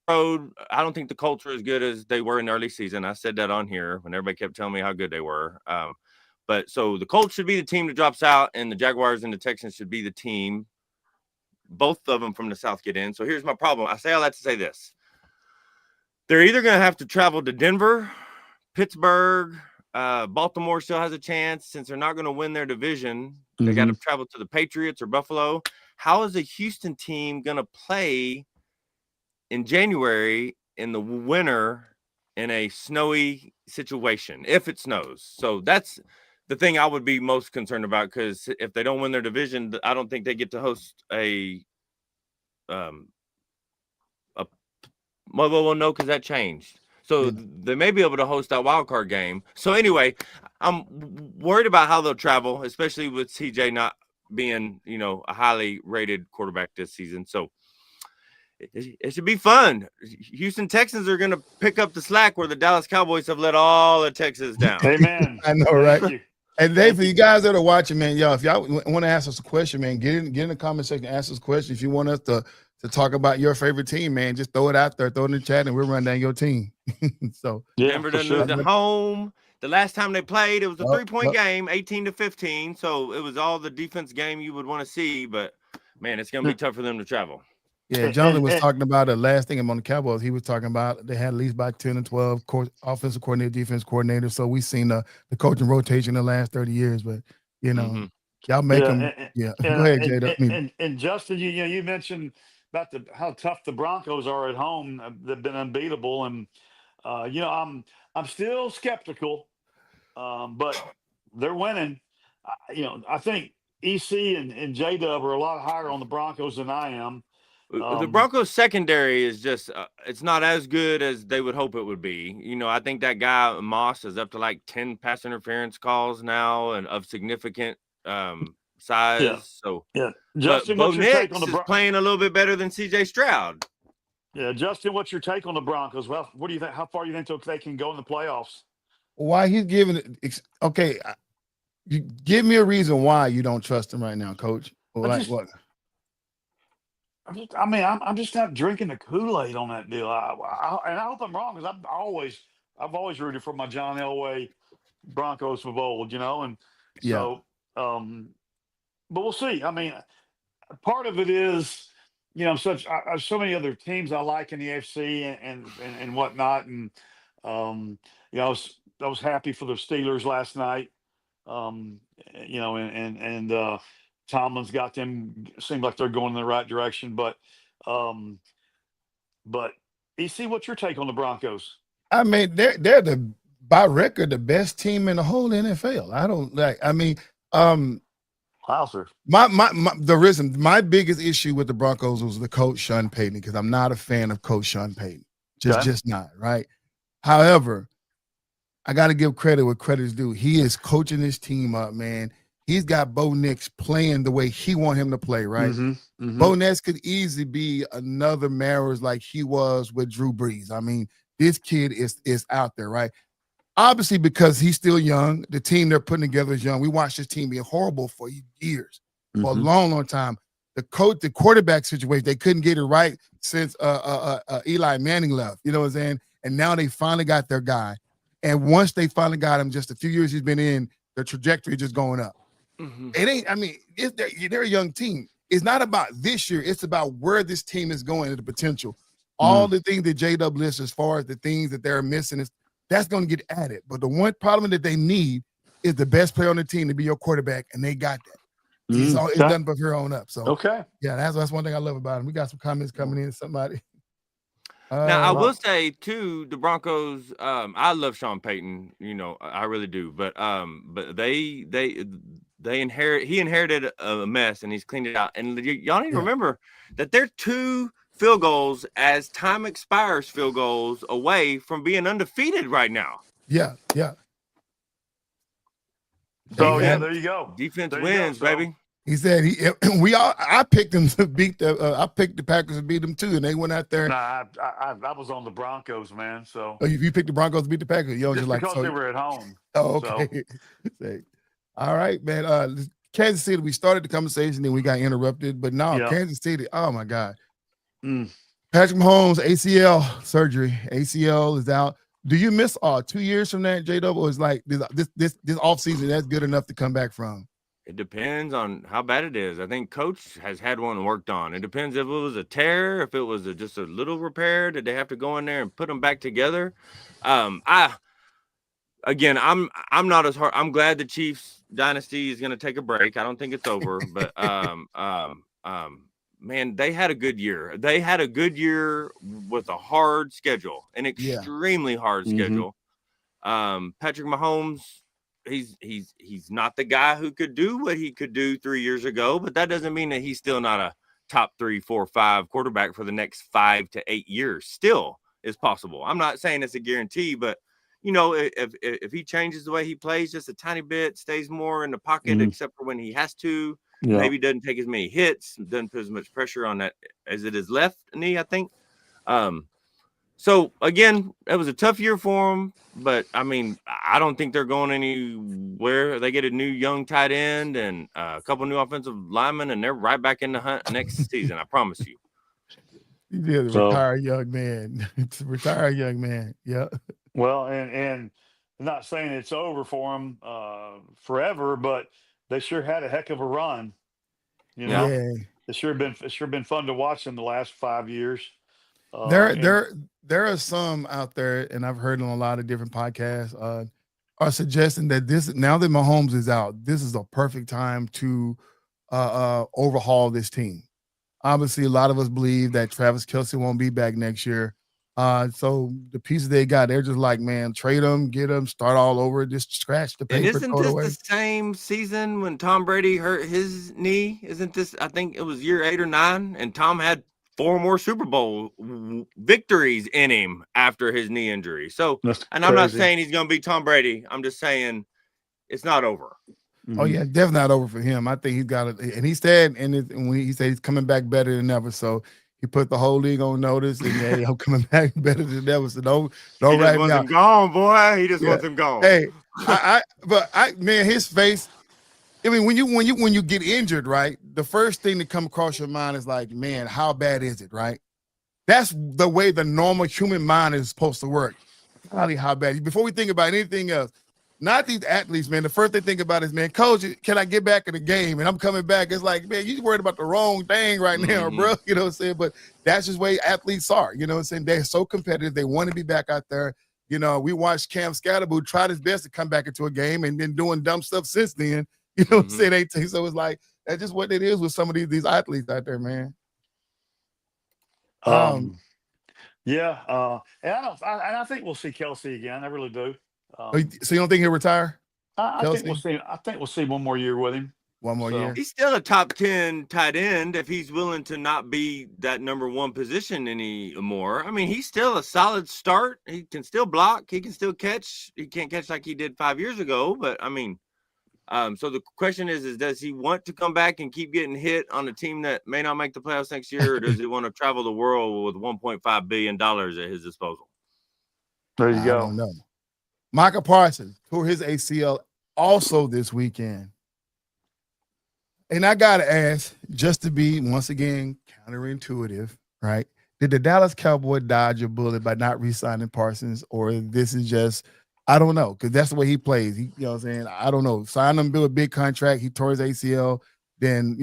I don't think the culture is as good as they were in the early season. I said that on here when everybody kept telling me how good they were. But so the Colts should be the team that drops out, and the Jaguars and the Texans should be the team. Both of them from the South get in. So here's my problem. I say all that to say this. They're either going to have to travel to Denver, Pittsburgh, Baltimore still has a chance since they're not going to win their division. They got to travel to the Patriots or Buffalo. How is a Houston team going to play in January in the winter in a snowy situation if it snows? So that's the thing I would be most concerned about, because if they don't win their division, I don't think they get to host well, no, because that changed. So they may be able to host that wild card game. So anyway, I'm worried about how they'll travel, especially with CJ not being, a highly rated quarterback this season. So it should be fun. Houston Texans are going to pick up the slack where the Dallas Cowboys have let all of Texas down.
Amen.
I know, right? And Dave, for you guys that are watching, man, if y'all want to ask us a question, man, get in the comment section, ask us a question. If you want us to talk about your favorite team, man, just throw it out there, throw it in the chat, and we'll run down your team. So
Denver done moved to home. The last time they played, it was a 3-point game, 18-15. So it was all the defense game you would want to see. But, man, it's going to be tough for them to travel.
Yeah, Jonathan was talking about the last thing on the Cowboys. He was talking about they had at least about 10 and 12 offensive coordinator, defense coordinator. So we've seen the coaching rotation in the last 30 years. But, y'all make them. Go ahead, Jada.
And Justin, you mentioned about how tough the Broncos are at home. They've been unbeatable. And, I'm still skeptical, but they're winning. I think EC and J-Dub are a lot higher on the Broncos than I am.
The Broncos secondary is just it's not as good as they would hope it would be. I think that guy Moss is up to like 10 pass interference calls now and of significant size.
Justin,
what's your take on the playing a little bit better than CJ Stroud?
Yeah, Justin, what's your take on the Broncos? Well, what do you think? How far do you think they can go in the playoffs?
Why he's giving it? Okay, you give me a reason why you don't trust him right now, Coach. What?
I'm just not drinking the Kool-Aid on that deal. And I hope I'm wrong, because I've always rooted for my John Elway Broncos of old, and so but we'll see. I mean, part of it is, so many other teams I like in the AFC and whatnot, and I was happy for the Steelers last night, and Tomlin's got them. Seems like they're going in the right direction, but EC, what's your take on the Broncos?
I mean, they're by record the best team in the whole NFL. I don't like. I mean,
Hauser.
My biggest issue with the Broncos was the coach Sean Payton, because I'm not a fan of Coach Sean Payton. Just not right. However, I got to give credit where credit is due. He is coaching his team up, man. He's got Bo Nix playing the way he want him to play, right? Bo Nix could easily be another Maras like he was with Drew Brees. I mean, this kid is out there, right? Obviously, because he's still young, the team they're putting together is young. We watched this team be horrible for years, for a long, long time. The quarterback situation, they couldn't get it right since Eli Manning left. You know what I'm saying? And now they finally got their guy. And once they finally got him, just a few years he's been in, the trajectory just going up. It ain't, I mean, they're a young team. It's not about this year. It's about where this team is going and the potential. All the things that J-Dub lists as far as the things that they're missing, that's going to get added. But the one problem that they need is the best player on the team to be your quarterback, and they got that. It's done but here on up. So, that's one thing I love about him. We got some comments coming in. Somebody.
Now, I will say, too, the Broncos, I love Sean Payton. I really do. But he inherited a mess, and he's cleaned it out. And y'all need to remember that they're 2 field goals as time expires field goals away from being undefeated right now.
Yeah.
So there you go.
Defense wins, baby.
He said I picked them to beat I picked the Packers to beat them too, and they went out there.
Nah, I was on the Broncos, man. So
you picked the Broncos to beat the Packers,
just because they were at home.
Oh, okay. So. All right, man. Kansas City, we started the conversation, then we got interrupted. But now Kansas City, oh my God. Patrick Mahomes, ACL surgery. ACL is out. Do you miss 2 years from that, J-Double? Or is like this offseason that's good enough to come back from?
It depends on how bad it is. I think Coach has had one worked on. It depends if it was a tear, if it was just a little repair. Did they have to go in there and put them back together? again, I'm not as hard. I'm glad the Chiefs dynasty is going to take a break. I don't think it's over, but man, they had a good year. They had a good year with a hard schedule, an extremely hard schedule. Patrick Mahomes, he's not the guy who could do what he could do 3 years ago, but that doesn't mean that he's still not a top 3, 4, 5 quarterback for the next 5 to 8 years. Still is possible. I'm not saying it's a guarantee, but if he changes the way he plays just a tiny bit, stays more in the pocket, except for when he has to, maybe doesn't take as many hits, doesn't put as much pressure on that as it is left knee, I think. So again, it was a tough year for him, but I mean, I don't think they're going anywhere. They get a new young tight end and a couple new offensive linemen, and they're right back in the hunt next season. I promise you.
Yeah, retired young man. It's a retired young man. Yeah.
Well, and not saying it's over for them forever, but they sure had a heck of a run.
Yeah.
It's sure been fun to watch them the last 5 years.
There are some out there, and I've heard on a lot of different podcasts are suggesting that now that Mahomes is out, this is a perfect time to overhaul this team. Obviously, a lot of us believe that Travis Kelce won't be back next year. So the pieces they got, they're just like, man, trade them, get them, start all over, just scratch the paper.
And isn't this the same season when Tom Brady hurt his knee? Isn't this, I think it was year 8 or 9, and Tom had 4 more Super Bowl victories in him after his knee injury. So, and I'm not saying he's going to be Tom Brady. I'm just saying it's not over.
Oh yeah, definitely not over for him. I think he's got it, and he said, when he said he's coming back better than ever. So he put the whole league on notice, and hey, I'm coming back better than ever. So don't write me out.
He just wants him gone, boy. He just wants him gone.
Hey, man, his face. I mean, when you get injured, right? The first thing that come across your mind is like, man, how bad is it, right? That's the way the normal human mind is supposed to work. Probably how bad. Before we think about anything else. Not these athletes, man. The first they think about is, man, coach, can I get back in the game? And I'm coming back. It's like, man, you're worried about the wrong thing right now, bro. You know what I'm saying? But that's just the way athletes are. You know what I'm saying? They're so competitive. They want to be back out there. We watched Cam Scatterboot try his best to come back into a game and then doing dumb stuff since then. You know what I'm saying? So it's like, that's just what it is with some of these athletes out there, man.
And I think we'll see Kelce again. I really do.
So you don't think he'll retire?
I think we'll see one more year with him.
One more year.
He's still a top 10 tight end if he's willing to not be that number 1 position anymore. I mean, he's still a solid start. He can still block. He can still catch. He can't catch like he did 5 years ago. But I mean, so the question is does he want to come back and keep getting hit on a team that may not make the playoffs next year, or does he want to travel the world with $1.5 billion at his disposal?
There you go.
I don't know. Micah Parsons tore his ACL also this weekend. And I got to ask, just to be, once again, counterintuitive, right? Did the Dallas Cowboys dodge a bullet by not re-signing Parsons, or this is just, I don't know, because that's the way he plays. You know what I'm saying? I don't know. Sign him, build a big contract. He tore his ACL. Then,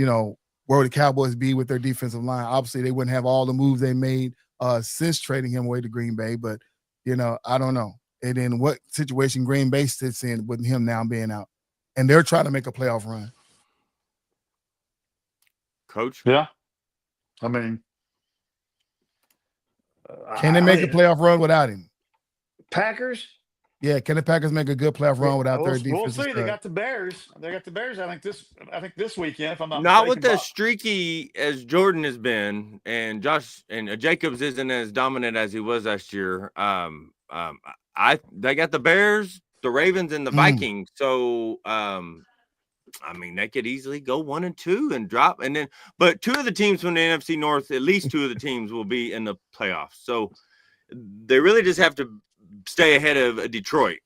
where would the Cowboys be with their defensive line? Obviously, they wouldn't have all the moves they made since trading him away to Green Bay, but, I don't know. And then what situation Green Bay sits in with him now being out. And they're trying to make a playoff run.
Coach?
Yeah. I mean,
can they make a playoff run without him?
Packers?
Yeah, can the Packers make a good playoff run without their defense?
We'll see. They got the Bears. I think this weekend, if I'm not
mistaken. Not with as streaky as Jordan has been, and Josh and Jacobs isn't as dominant as he was last year. They got the Bears, the Ravens, and the Vikings. So I mean, they could easily go 1-2 and drop, but 2 of the teams from the NFC North, at least 2 of the teams will be in the playoffs. So they really just have to stay ahead of Detroit.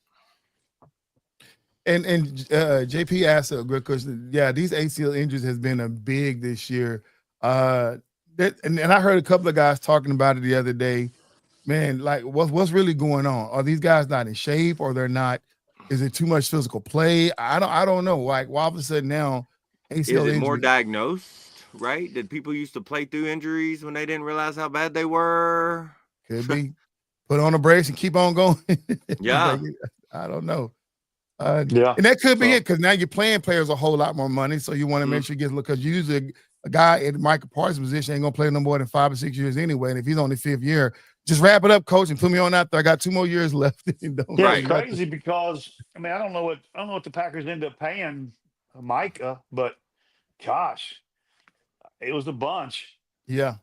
And JP asked a good question. Yeah, these ACL injuries has been a big this year. And I heard a couple of guys talking about it the other day. Man, like what's really going on? Are these guys not in shape, or they're not? Is it too much physical play? I don't know. Like, all of a sudden now, ACL
is it more diagnosed? Right? Did people used to play through injuries when they didn't realize how bad they were?
Could be. Put on a brace and keep on going.
Yeah.
I don't know.
Yeah.
And that could be it, because now you're playing players a whole lot more money, so you want to make sure you get, because usually a guy in Michael Parsons' position ain't gonna play no more than 5 or 6 years anyway. And if he's on the 5th year, just wrap it up, coach, and put me on out there. I got 2 more years left.
It's crazy because I don't know what the Packers end up paying Micah, but gosh, it was a bunch.
Yeah.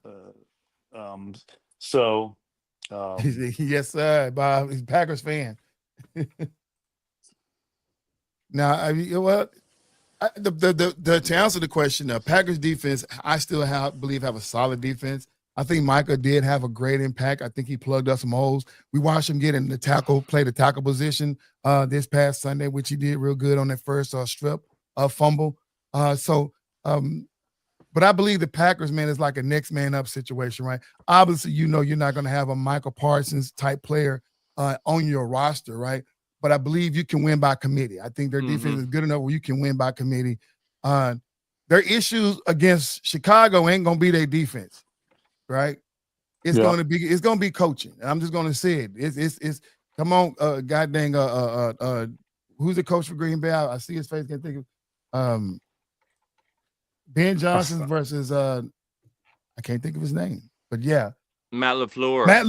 Yes,
sir. Bob, he's a Packers fan. Now, to answer the question, Packers defense, I still believe have a solid defense. I think Micah did have a great impact. I think he plugged up some holes. We watched him get in play the tackle position this past Sunday, which he did real good on that first strip fumble. But I believe the Packers, man, is like a next man up situation, right? Obviously, you're not going to have a Michael Parsons type player on your roster, right? But I believe you can win by committee. I think their defense is good enough where you can win by committee. Their issues against Chicago ain't gonna be their defense, right? It's gonna be coaching. And I'm just gonna say it. It's come on, god dang, who's the coach for Green Bay? I see his face. Can't think of Ben Johnson versus I can't think of his name, but yeah.
Matt LaFleur.
I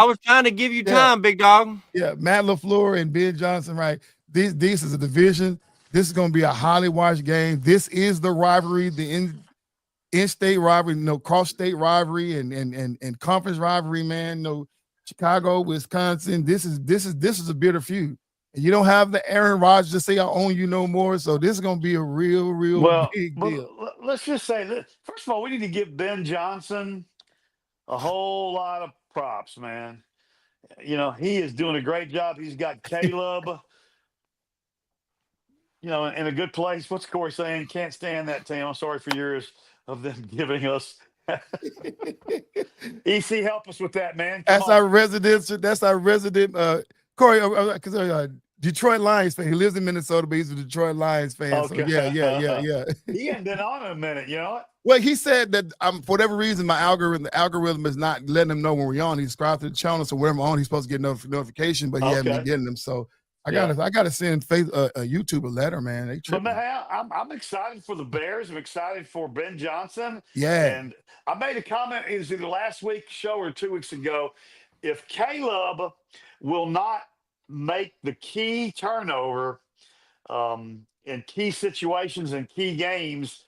was trying to give you time, big dog.
Yeah, Matt LaFleur and Ben Johnson, right? This is a division. This is going to be a highly watched game. This is the rivalry, the in-state rivalry, cross-state rivalry and conference rivalry, man. Chicago, Wisconsin. This is a bitter feud. And you don't have the Aaron Rodgers to say I own you no more. So this is going to be a real big deal.
Let's just say that, first of all, we need to give Ben Johnson a whole lot of props, man. He is doing a great job. He's got Caleb, in a good place. What's Corey saying? Can't stand that team. I'm sorry for years of them giving us. EC, help us with that, man.
That's our resident Corey, because Detroit Lions fan. He lives in Minnesota, but he's a Detroit Lions fan. Okay. So yeah.
He hadn't been on in a minute, you know what?
Well, he said that for whatever reason, the algorithm is not letting him know when we're on. He subscribed to the channel, so whenever I'm on, he's supposed to get notification, but he hasn't been getting them. So I gotta send YouTube a letter, man.
But man, I'm excited for the Bears. I'm excited for Ben Johnson.
Yeah.
And I made a comment either last week's show or 2 weeks ago. If Caleb will not make the key turnover in key situations and key games,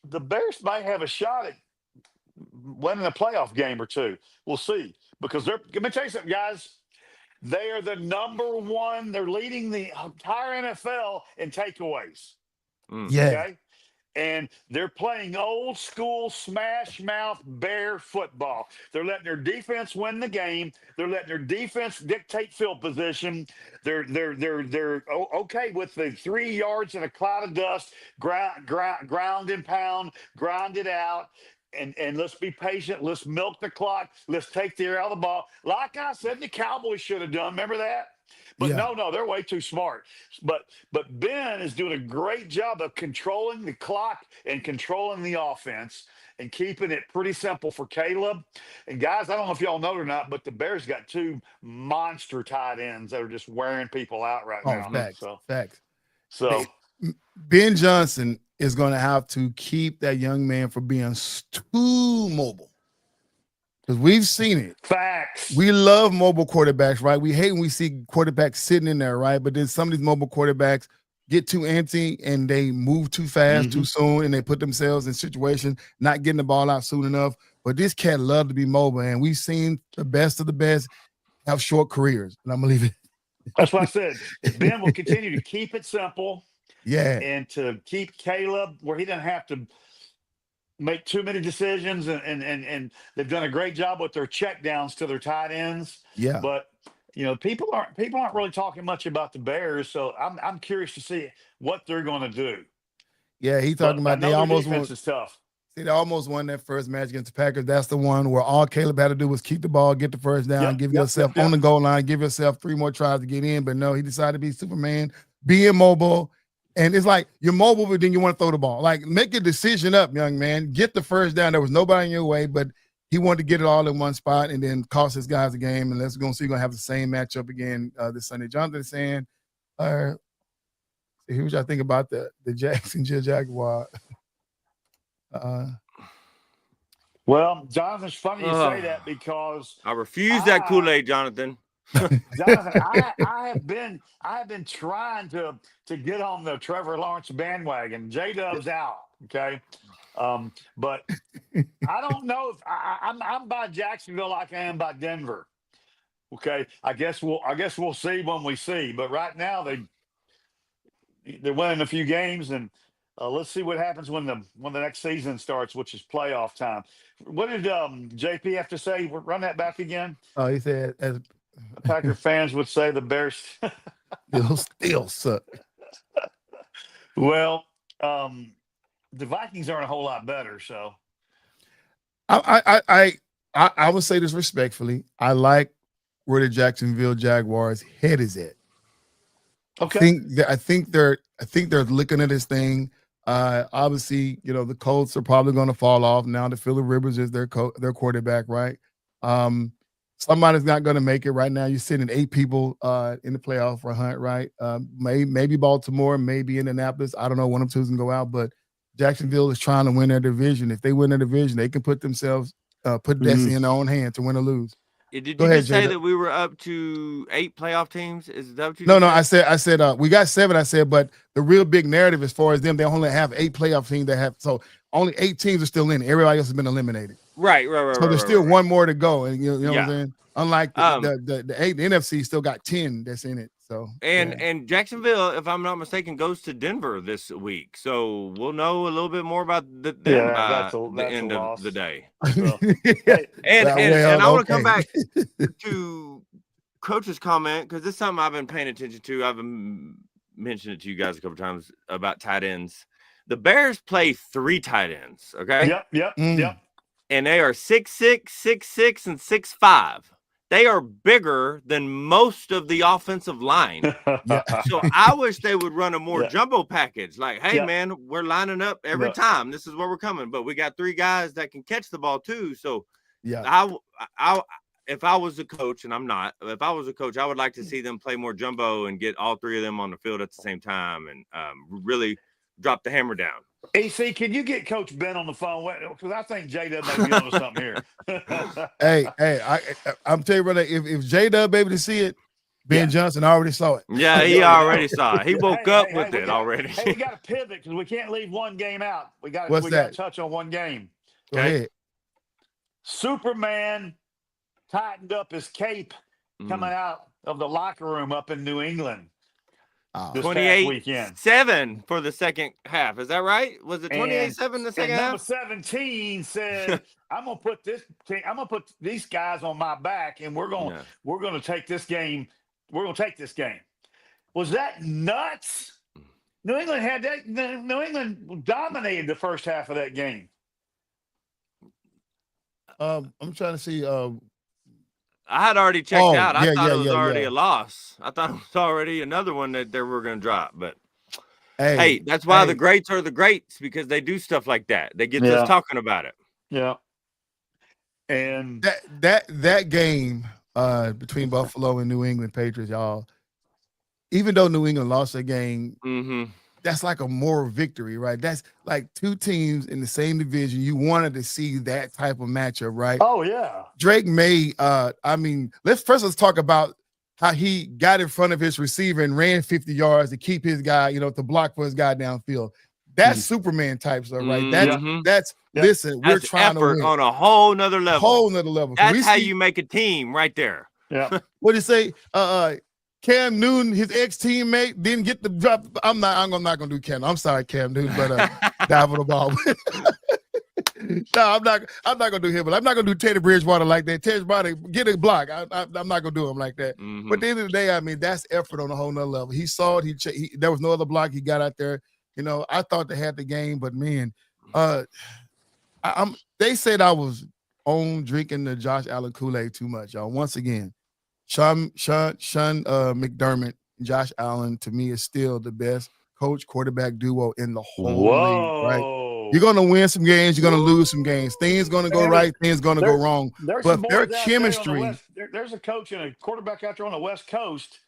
the Bears might have a shot at winning a playoff game or two. We'll see. Because let me tell you something, guys. They are the number one. They're leading the entire NFL in takeaways.
Yeah.
Okay? And they're playing old school smash mouth bear football. They're letting their defense win the game. They're letting their defense dictate field position. They're okay with the 3 yards in a cloud of dust, ground and pound, grind it out. And let's be patient. Let's milk the clock. Let's take the air out of the ball. Like I said, the Cowboys should have done. Remember that? But no, they're way too smart. But Ben is doing a great job of controlling the clock and controlling the offense and keeping it pretty simple for Caleb. And guys, I don't know if y'all know it or not, but the Bears got 2 monster tight ends that are just wearing people out right now.
Facts.
So
Ben Johnson is going to have to keep that young man from being too mobile. Because we've seen it.
Facts.
We love mobile quarterbacks, right? We hate when we see quarterbacks sitting in there, right? But then some of these mobile quarterbacks get too antsy and they move too fast, too soon, and they put themselves in situations not getting the ball out soon enough. But this cat loved to be mobile, and we've seen the best of the best have short careers, and I'm going to leave it.
That's what I said. Ben will continue to keep it simple.
Yeah.
And to keep Caleb where he doesn't have to make too many decisions, and they've done a great job with their check downs to their tight ends.
Yeah.
But people aren't really talking much about the Bears, so I'm curious to see what they're going to do.
Yeah, he's talking about they almost won.
Is tough.
See, they almost won that first match against the Packers. That's the one where all Caleb had to do was keep the ball, get the first down, give yourself on the goal line, give yourself 3 more tries to get in. But no, he decided to be Superman, be immobile. And it's like you're mobile, but then you want to throw the ball. Like, make a decision up, young man. Get the first down. There was nobody in your way, but he wanted to get it all in one spot and then cost his guys a game. And let's go see, going to have the same matchup again this Sunday. Jonathan is saying, here's what I think about the Jacksonville Jaguar.
Well, Jonathan, it's funny you say that because
I refuse that Kool-Aid, Jonathan.
Jonathan, I have been trying to get on the Trevor Lawrence bandwagon. J-Dub's out, okay, but I don't know if I'm by Jacksonville like I am by Denver. Okay, I guess we'll see when we see. But right now they're winning a few games, and let's see what happens when the next season starts, which is playoff time. What did JP have to say? Run that back again.
Oh, he said, as
Packer fans would say, the Bears
still suck.
Well, the Vikings aren't a whole lot better. So,
I would say this respectfully. I like where the Jacksonville Jaguars' head is at.
Okay.
I think they're looking at this thing. Obviously, the Colts are probably going to fall off now. The Phillip Rivers is their quarterback, right? Somebody's not going to make it right now. You're sitting 8 people in the playoff for a hunt, right? Maybe Baltimore, maybe Indianapolis. I don't know. One of them two can go out, but Jacksonville is trying to win their division. If they win their division, they can put themselves, put destiny in their own hand to win or lose.
Did you just say that we were up to 8 playoff teams? Is that what you?
No. I said we got 7. I said, but the real big narrative as far as them, they only have 8 playoff teams that have. So only 8 teams are still in. Everybody else has been eliminated.
Right.
So there's still one more to go, and you know what I'm saying. Unlike the 8, the NFC still got 10 that's in it. So
and Jacksonville, if I'm not mistaken, goes to Denver this week. So we'll know a little bit more about them by the end of the day. So. and I want to come back to Coach's comment, because this is something I've been paying attention to. I've mentioned it to you guys a couple times about tight ends. The Bears play 3 tight ends. Okay.
Yep.
And they are 6'6", 6'6", and 6'5". They are bigger than most of the offensive line. So I wish they would run a more jumbo package. Like, hey, man, we're lining up every time. This is where we're coming. But we got 3 guys that can catch the ball too. So if I was a coach, and I'm not, if I was a coach, I would like to see them play more jumbo and get all 3 of them on the field at the same time and really drop the hammer down.
AC, can you get Coach Ben on the phone? Because I think J-Dub may be on to something here.
hey, I'm telling you, brother, if J-Dub able to see it, Ben Johnson already saw it.
Yeah, he already saw it. He woke up with it already.
Hey, we got to pivot because we can't leave one game out. We got
to
touch on one game.
Go ahead.
Superman tightened up his cape coming out of the locker room up in New England.
28-7 for the second half. Is that right? Was it 28-7 the second half?
Number 17 said, "I'm gonna put these guys on my back, and we're gonna take this game. We're gonna take this game." Was that nuts? New England had that. New England dominated the first half of that game.
I'm trying to see.
I had already checked out. I thought it was already a loss. I thought it was already another one that they were going to drop. But hey, that's why the greats are the greats, because they do stuff like that. They get us talking about it.
Yeah. And
that game between Buffalo and New England Patriots, y'all, even though New England lost that game, that's like a moral victory, right? That's like 2 teams in the same division. You wanted to see that type of matchup, right?
Oh, yeah.
Drake May, let's talk about how he got in front of his receiver and ran 50 yards to keep his guy, to block for his guy downfield. That's Superman type stuff, right? Listen, we're trying to win
on a whole nother level. That's how you make a team right there.
Yeah.
What do you say? Cam Newton, his ex-teammate, didn't get the drop. I'm not gonna do Cam. I'm sorry, Cam Newton, but dive on the ball. No, I'm not gonna do him, but I'm not gonna do Teddy Bridgewater like that. Teddy Bridgewater, get a block. I'm not gonna do him like that. But at the end of the day, that's effort on a whole nother level. He saw it. He there was no other block. He got out there. I thought they had the game, but man, they said I was on drinking the Josh Allen Kool-Aid too much, y'all. Once again. Sean McDermott, Josh Allen, to me, is still the best coach quarterback duo in the whole league, right? You're going to win some games. You're going to lose some games. Things going to go right. Things going to go wrong. But their chemistry.
There's a coach and a quarterback out there on the West Coast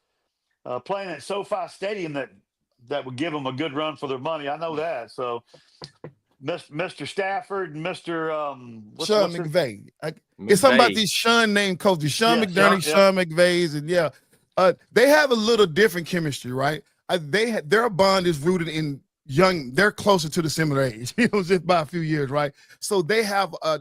playing at SoFi Stadium that would give them a good run for their money. I know that. So Mr. Stafford and Mr.
Sean McVay. It's something about these Sean named coaches. Sean McDermott, Sean McVays, and they have a little different chemistry, right? Their bond is rooted in they're closer to the similar age, just by a few years, right? So they have a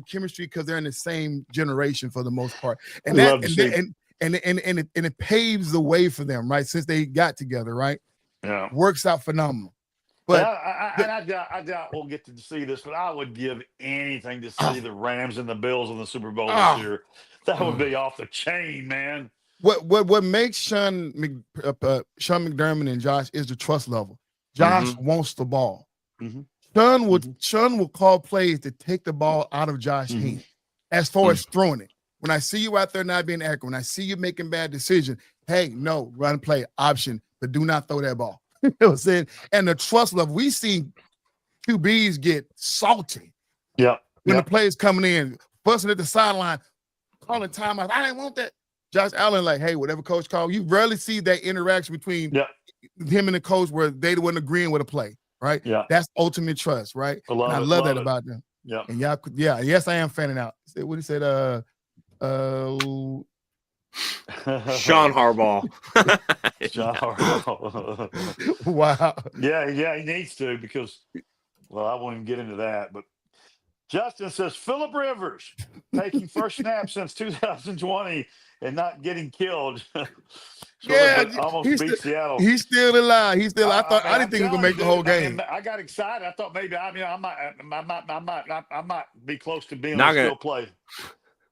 chemistry because they're in the same generation for the most part, and it paves the way for them, right? Since they got together, right?
Yeah,
works out phenomenal. But
I doubt we'll get to see this, but I would give anything to see the Rams and the Bills in the Super Bowl this year. That would be off the chain, man.
What makes Sean McDermott and Josh is the trust level. Josh wants the ball. Sean will call plays to take the ball out of Josh's hand as far as throwing it. When I see you out there not being accurate, when I see you making bad decisions, hey, no, run play, option, but do not throw that ball. You know what I'm saying? And the trust level, we seen QBs get salty.
Yeah.
When the play's coming in, busting at the sideline, calling timeout. I didn't want that. Josh Allen, like, hey, whatever coach called, you rarely see that interaction between him and the coach where they wasn't agreeing with a play, right? Yeah. That's ultimate trust, right? I love that about them. Yeah. And yes, I am fanning out. What he said,
Sean Harbaugh.
Sean Harbaugh.
Wow.
Yeah, he needs to because, well, I won't even get into that. But Justin says Phillip Rivers taking first snap since 2020 and not getting killed. Almost beat Seattle.
He's still alive. He's still. I didn't think he could make the whole game.
I got excited. I thought maybe I might be close to being able to still play.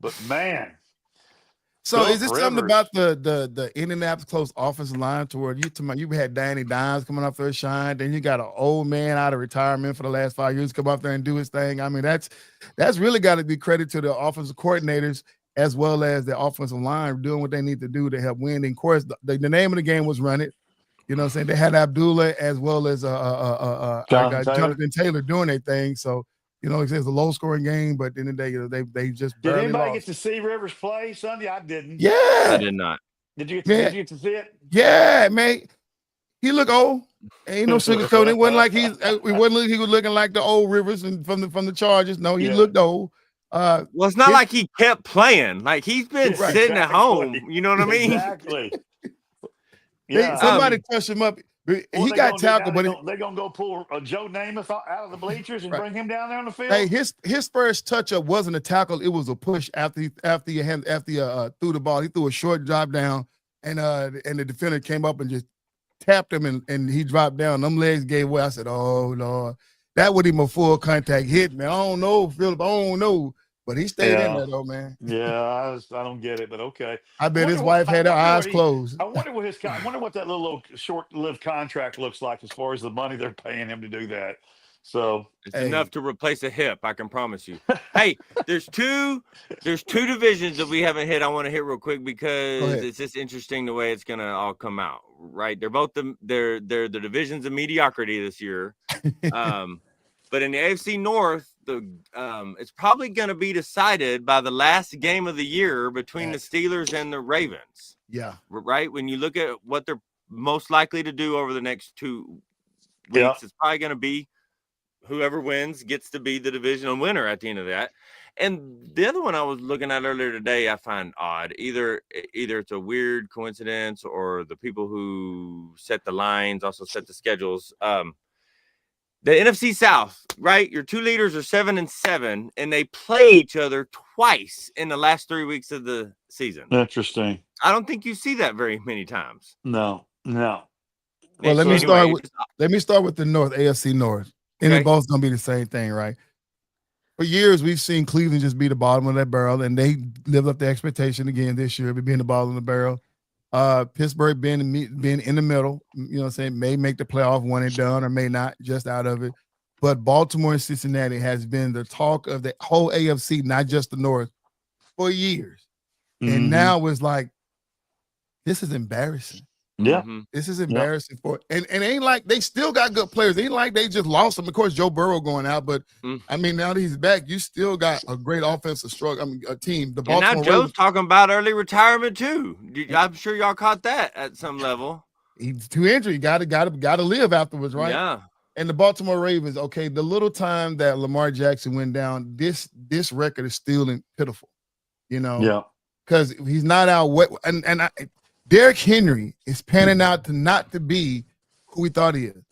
But man.
So is this something about the Indianapolis close offensive line to where you had Danny Dimes coming up there shine, then you got an old man out of retirement for the last 5 years come up there and do his thing. I mean, that's really got to be credit to the offensive coordinators as well as the offensive line doing what they need to do to help win. And of course, the name of the game was run it. You know what I'm saying? They had Abdullah as well as Jonathan Taylor doing their thing. So, you know, it's a low-scoring game, but at the end of the day, they just
did anybody get to see Rivers play Sunday? I didn't.
Yeah,
I did not.
Did you get to see it?
Yeah, man. He looked old. Ain't no sugarcoating. It wasn't like he was looking like the old Rivers from the Chargers. No, he looked old.
Well, it's not like he kept playing. Like he's been sitting at home. You know what I mean?
Exactly.
Somebody touched him up. He got tackled, but
they're gonna go pull Joe Namath out of the bleachers and bring him down there on the field.
Hey, his first touch up wasn't a tackle; it was a push after he threw the ball. He threw a short drop down, and the defender came up and just tapped him, and he dropped down. Them legs gave way. I said, "Oh Lord, that would even a full contact hit, man." I don't know, Phillip. I don't know. But he stayed in there, though, man.
Yeah, I don't get it, but okay.
I bet his wife had her eyes closed.
I wonder what that little short-lived contract looks like as far as the money they're paying him to do that. So
it's enough to replace a hip, I can promise you. Hey, there's two divisions that we haven't hit. I want to hit real quick because it's just interesting the way it's gonna all come out. Right? They're both they're the divisions of mediocrity this year. But in the AFC North, it's probably going to be decided by the last game of the year between the Steelers and the Ravens.
Yeah.
Right? When you look at what they're most likely to do over the next 2 weeks, it's probably going to be whoever wins gets to be the divisional winner at the end of that. And the other one I was looking at earlier today, I find odd. Either it's a weird coincidence or the people who set the lines also set the schedules. The NFC South, right? Your two leaders are 7-7, and they play each other twice in the last 3 weeks of the season.
Interesting.
I don't think you see that very many times.
No.
Well, let me start with the North, AFC North. And it's both gonna be the same thing, right? For years, we've seen Cleveland just be the bottom of that barrel, and they lived up to expectation again this year, being the bottom of the barrel. Pittsburgh being in the middle, you know what I'm saying, may make the playoff one and done or may not, just out of it. But Baltimore and Cincinnati has been the talk of the whole AFC, not just the North, for years. And now it's like, this is embarrassing.
Yeah.
Mm-hmm.
This is embarrassing for and ain't like they still got good players. Ain't like they just lost them. Of course, Joe Burrow going out, but I mean now that he's back, you still got a great offensive struggle. I mean, a team. The
And now
Baltimore
Joe's
Ravens.
talking about early retirement too. I'm sure y'all caught that at some level.
He's too injured. Got to live afterwards, right?
Yeah.
And the Baltimore Ravens. Okay, the little time that Lamar Jackson went down, this record is still pitiful. You know.
Yeah.
Because he's not out wet, and Derrick Henry is panning out to not to be who we thought he is.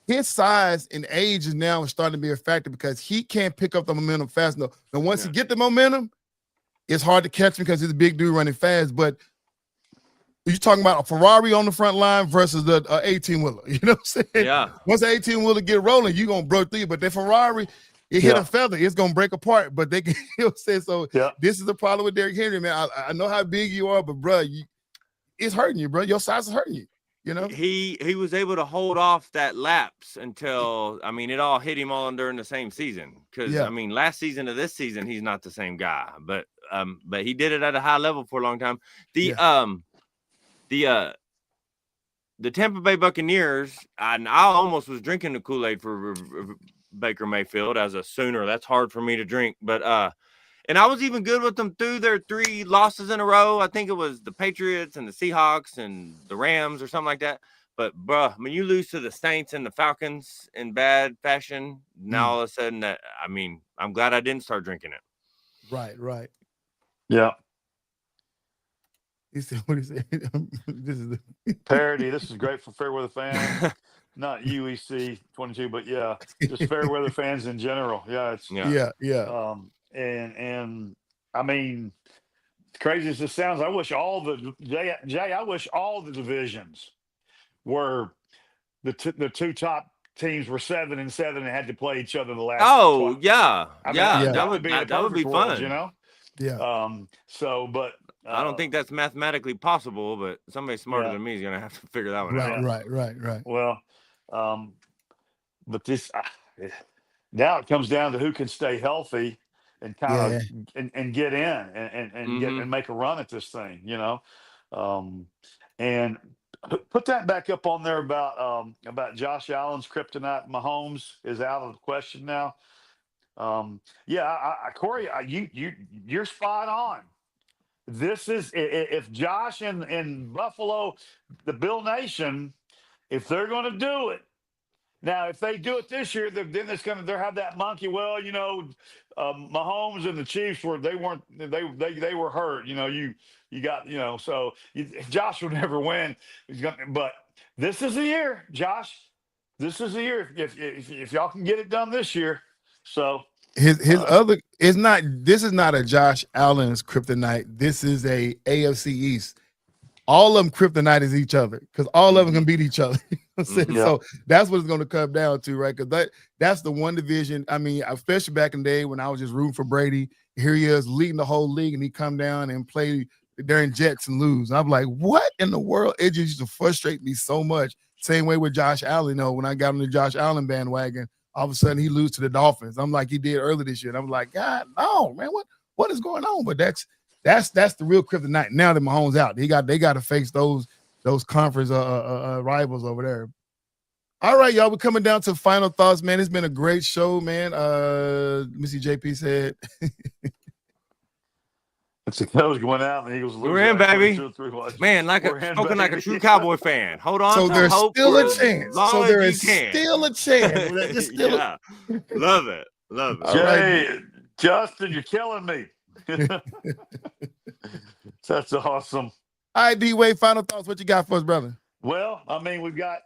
His size and age is now starting to be a factor because he can't pick up the momentum fast enough. Now, once he get the momentum, it's hard to catch him because he's a big dude running fast. But you're talking about a Ferrari on the front line versus the 18-wheeler. You know what I'm saying?
Yeah.
Once the 18-wheeler get rolling, you're going to break through. But the Ferrari, it hit a feather. It's going to break apart. But they can, you know what I'm saying? So this is the problem with Derrick Henry, man. I know how big you are, but, bro, it's hurting you, bro. Your size is hurting you. You know,
he was able to hold off that lapse until it all hit him all during the same season. Because last season to this season, he's not the same guy. But he did it at a high level for a long time. The Tampa Bay Buccaneers, I almost was drinking the Kool-Aid for Baker Mayfield as a Sooner. That's hard for me to drink, but and I was even good with them through their 3 losses in a row. I think it was the Patriots and the Seahawks and the Rams or something like that. But, bruh, when you lose to the Saints and the Falcons in bad fashion, now all of a sudden, I'm glad I didn't start drinking it.
Right.
Yeah.
He said, what he said? This is the
parody. This is great for Fairweather fans. Not UEC 22, but just Fairweather fans in general. Yeah, it's And I mean, crazy as this sounds, I wish all the I wish all the divisions were the 2 top teams were 7-7 and had to play each other the last.
That would be
world,
fun,
you know. But
I don't think that's mathematically possible. But somebody smarter than me is gonna have to figure that one out.
Right.
Well, but this now it comes down to who can stay healthy and kind of and get in and get and make a run at this thing, you know. And put that back up on there about Josh Allen's kryptonite. Mahomes is out of the question now. Corey, you're spot on. This is if Josh and Buffalo, the Bill Nation, if they're going to do it. Now, if they do it this year, then it's going to have that monkey. Well, you know, Mahomes and the Chiefs were hurt. You know, you got, you know, so Josh will never win. But this is the year, Josh. This is the year if y'all can get it done this year. So
his other is not. This is not a Josh Allen's kryptonite. This is a AFC East. All of them kryptonite is each other because all of them can beat each other. So that's what it's going to come down to, right? Because that's the one division. I mean, especially back in the day when I was just rooting for Brady. Here he is leading the whole league, and he come down and play during Jets and lose. And I'm like, what in the world? It just used to frustrate me so much. Same way with Josh Allen. You know, when I got on the Josh Allen bandwagon, all of a sudden he lose to the Dolphins. I'm like he did earlier this year. And I'm like, God, no, man, what is going on? But that's the real kryptonite. Now that Mahomes out, they got to face those conference rivals over there. All right, y'all, we're coming down to final thoughts, man. It's been a great show, man. Missy JP said.
It's the Cowboys going out, and the Eagles.
We're in, baby. Man, spoken like a true Cowboy fan. Hold on.
So there's still a chance. So there is
still
a chance.
Love it.
Jay, right. Justin, you're killing me. That's awesome.
All right, D-Wade, final thoughts. What you got for us, brother?
Well, I mean, we've got,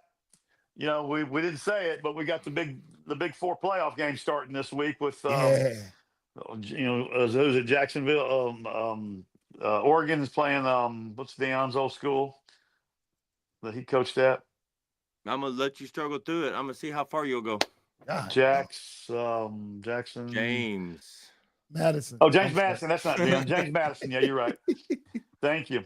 you know, we didn't say it, but we got the big 4 playoff games starting this week with, you know, who's at Jacksonville? Oregon is playing, what's Deion's old school that he coached at?
I'm going to let you struggle through it. I'm going to see how far you'll go.
Jackson.
James
Madison.
Oh, James Madison. That's not Deion. James Madison. Yeah, you're right. Thank you.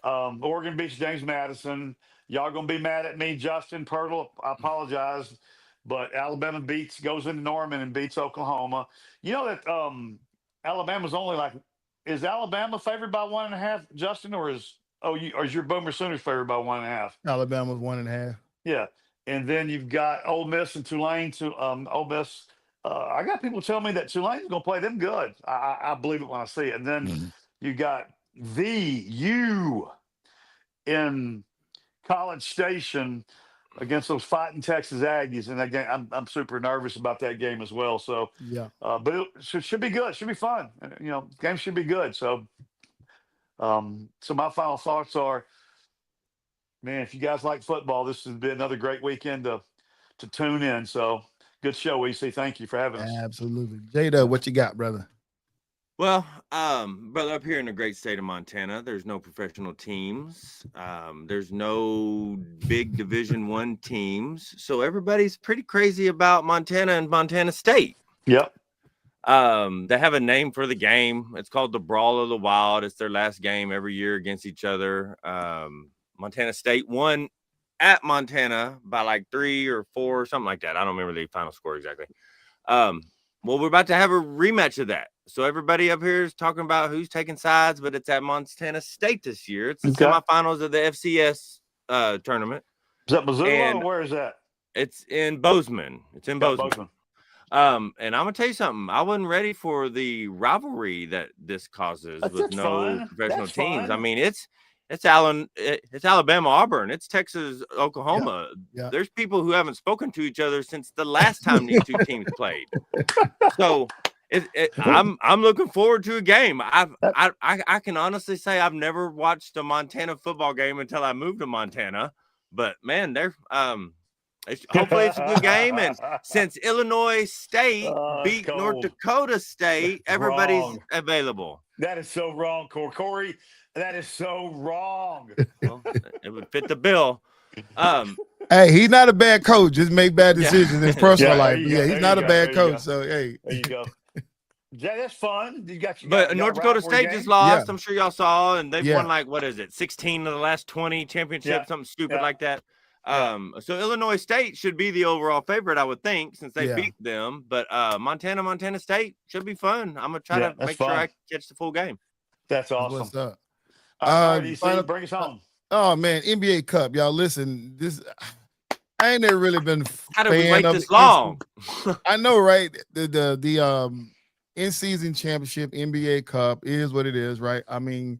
Oregon beats James Madison. Y'all going to be mad at me, Justin Pirtle. I apologize. But Alabama goes into Norman and beats Oklahoma. You know that Alabama's only is Alabama favored by 1.5, Justin, or is is your Boomer Sooners favored by 1.5?
Alabama's 1.5.
Yeah, and then you've got Ole Miss and Tulane. Ole Miss. I got people telling me that Tulane's going to play them good. I believe it when I see it. And then you got the U in College Station against those fighting Texas Aggies in that game. I'm super nervous about that game as well. So
Yeah.
but it should be good. Should be fun. Game should be good. So so my final thoughts are, man, if you guys like football, this has been another great weekend to tune in. So good show, EC. Thank you for having us.
Absolutely. Jada, what you got, brother?
Well, brother, up here in the great state of Montana, there's no professional teams. There's no big Division I teams. So everybody's pretty crazy about Montana and Montana State.
Yep.
They have a name for the game. It's called the Brawl of the Wild. It's their last game every year against each other. Montana State won at Montana by like 3 or 4 or something like that. I don't remember the final score exactly. Well, we're about to have a rematch of that. So everybody up here is talking about who's taking sides, but it's at Montana State this year. It's the semifinals of the FCS tournament.
Is that Missoula or where is that?
It's in Bozeman. It's in Bozeman. And I'm gonna tell you something. I wasn't ready for the rivalry that this causes with no professional teams. I mean, it's Alabama, Auburn, it's Texas, Oklahoma.
Yeah.
There's people who haven't spoken to each other since the last time these two teams played. So I'm looking forward to a game. I can honestly say I've never watched a Montana football game until I moved to Montana. But man, they're hopefully it's a good game. And since Illinois State beat North Dakota State, everybody's available.
That is so wrong, Corey. That is so wrong.
Well, it would fit the bill.
Hey, he's not a bad coach. Just make bad decisions in his personal life. Yeah, he's not a bad coach. So hey,
there you go. That's fun.
But North Dakota State just lost. I'm sure y'all saw, and they've won 16 of the last 20 championships, something stupid like that. So Illinois State should be the overall favorite, I would think, since they beat them. But Montana State should be fun. I'm gonna try to make sure I catch the full game.
That's awesome.
What's up?
Bring us home.
Oh man, NBA Cup, y'all. Listen, I ain't never really been.
How did we wait this long?
I know, right? The in-season championship NBA Cup is what it is, right? I mean,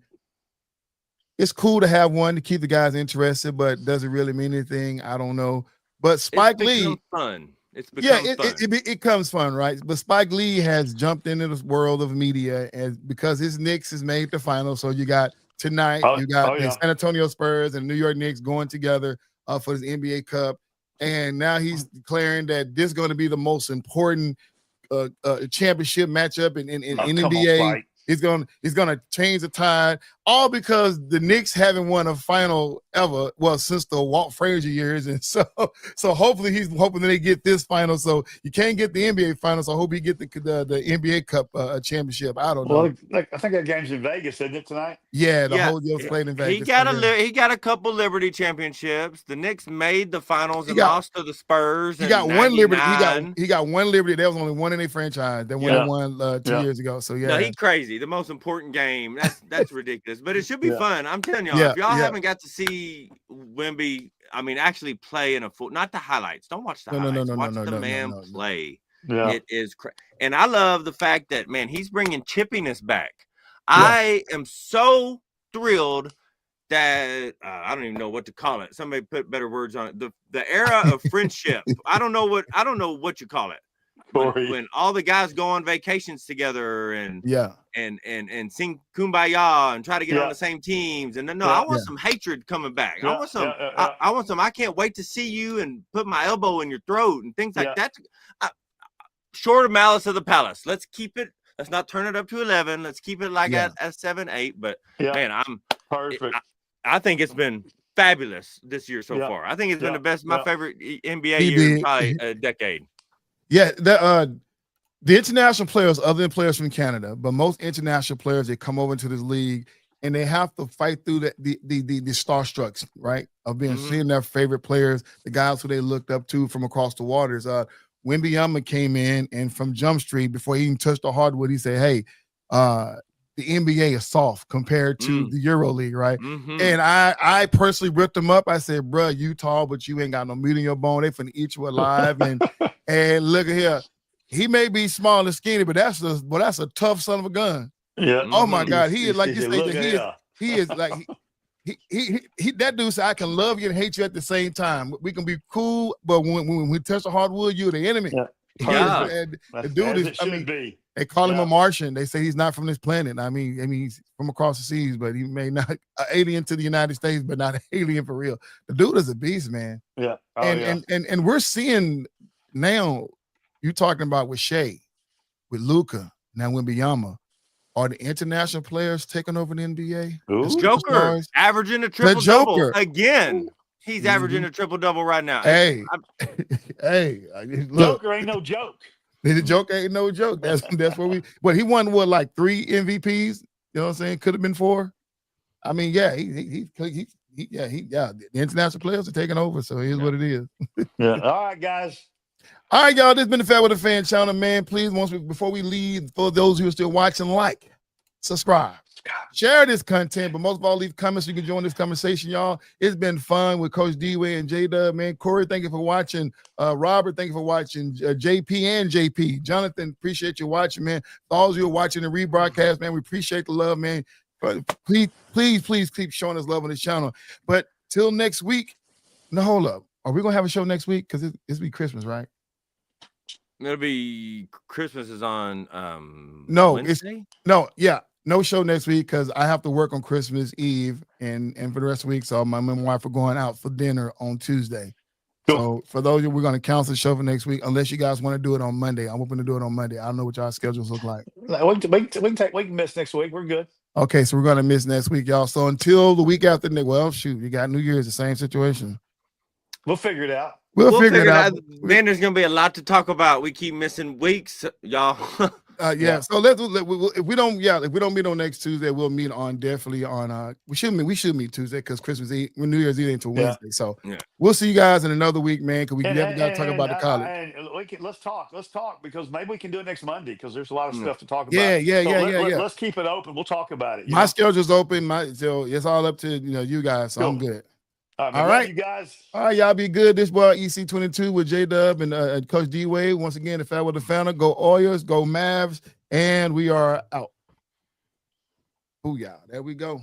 it's cool to have one to keep the guys interested, but does it really mean anything? I don't know. But Spike Lee,
fun. It's become fun.
It becomes fun, right? But Spike Lee has jumped into this world of media, and because his Knicks has made the finals, so you got tonight, the San Antonio Spurs and the New York Knicks going together for this NBA Cup, and now he's declaring that this is going to be the most important championship matchup in NBA. He's gonna change the tide, all because the Knicks haven't won a final ever, since the Walt Frazier years, and so hopefully he's hoping that they get this final. So you can't get the NBA final, so I hope he get the NBA Cup championship. I don't know.
Well, I think that game's in Vegas, isn't it, tonight?
Yeah, the whole deal's played in Vegas.
He got a couple Liberty championships. The Knicks made the finals and lost to the Spurs.
He got one Liberty. He got one Liberty. There was only one in a franchise. They won 2 years ago. So yeah,
no, he's crazy. The most important game. That's ridiculous, but it should be fun. I'm telling y'all, if y'all haven't got to see Wemby, actually play in a full, not the highlights. Don't watch the highlights. Watch the man play. Yeah. It is and I love the fact that, man, he's bringing chippiness back. Yeah. I am so thrilled that I don't even know what to call it. Somebody put better words on it. The era of friendship. I don't know what you call it. When all the guys go on vacations together and sing Kumbaya and try to get on the same teams. And I want some hatred coming back. I want some. I want some. I can't wait to see you and put my elbow in your throat and things like that. Short of Malice of the Palace. Let's keep it. Let's not turn it up to 11. Let's keep it like at 7, 8. But man, I'm perfect. I think it's been fabulous this year so far. I think it's been the best. My favorite NBA year in probably a decade.
Yeah, the international players, other than players from Canada, but most international players, they come over into this league and they have to fight through the starstrucks, right? Of being seeing their favorite players, the guys who they looked up to from across the waters. Wembyama came in, and from Jump Street, before he even touched the hardwood, he said, "Hey, the NBA is soft compared to the Euro League, right?
Mm-hmm.
And I personally ripped them up. I said, bro, you tall, but you ain't got no meat in your bone. They finna eat you alive. And look at here. He may be small and skinny, but that's a tough son of a gun.
Yeah.
Oh my God. He is like you
Look
say, he is like he that dude said, I can love you and hate you at the same time. We can be cool, but when we touch the hardwood, you're the enemy.
Yeah.
The dude is, I mean, they call him a Martian. They say he's not from this planet. I mean, he's from across the seas, but he may not an alien to the United States, but not an alien for real. The dude is a beast, man.
Yeah.
And we're seeing now, you talking about with Shea, with Luka, now Wembanyama. Are the international players taking over the NBA?
The Joker averaging a triple-double again. He's averaging a triple-double right now.
Hey, look,
Joker ain't no joke.
The Joker ain't no joke. That's what he won. What, like 3 MVPs? You know what I'm saying? Could have been 4. I mean, yeah, the international players are taking over. So here's what it is.
Yeah. All right, guys.
All right, y'all. This has been the FairWeather Fan channel, man. Please, before we leave, for those who are still watching, like, subscribe, share this content, but most of all, leave comments so you can join this conversation, y'all. It's been fun with Coach D-Way and J-Dub, man. Corey, thank you for watching. Robert, thank you for watching. JP and JP. Jonathan, appreciate you watching, man. For all of you who are watching the rebroadcast, man, we appreciate the love, man. Please keep showing us love on this channel. But till next week, no, hold up. Are we going to have a show next week? Because it's be Christmas, right?
It'll be Christmas is on
Wednesday? No show next week because I have to work on Christmas Eve and for the rest of the week. So my mom and wife are going out for dinner on Tuesday. Cool. So for those of you, we're going to cancel the show for next week unless you guys want to do it on Monday. I'm hoping to do it on Monday. I don't know what y'all schedules look like.
We can miss next week. We're good.
Okay, so we're going to miss next week, y'all. So until the week after, well, shoot, you got New Year's, the same situation.
We'll figure it out.
We'll figure it out.
Man, there's gonna be a lot to talk about. We keep missing weeks, y'all.
So if we don't meet on next Tuesday, we'll meet on we should meet Tuesday because Christmas Eve, New Year's Eve until Wednesday. So we'll see you guys in another week, man. Because we never got to talk about the college.
Let's talk because maybe we can do it next Monday because there's a lot of stuff to talk about.
Yeah.
Let's keep it open. We'll talk about it.
My schedule's open. So it's all up to you guys. So I'm good.
All right, you guys.
All right, y'all be good. This boy EC22 with J-Dub and Coach D-Wade. Once again, the FairWeather Fan. Go Oilers, go Mavs, and we are out. Booyah. There we go.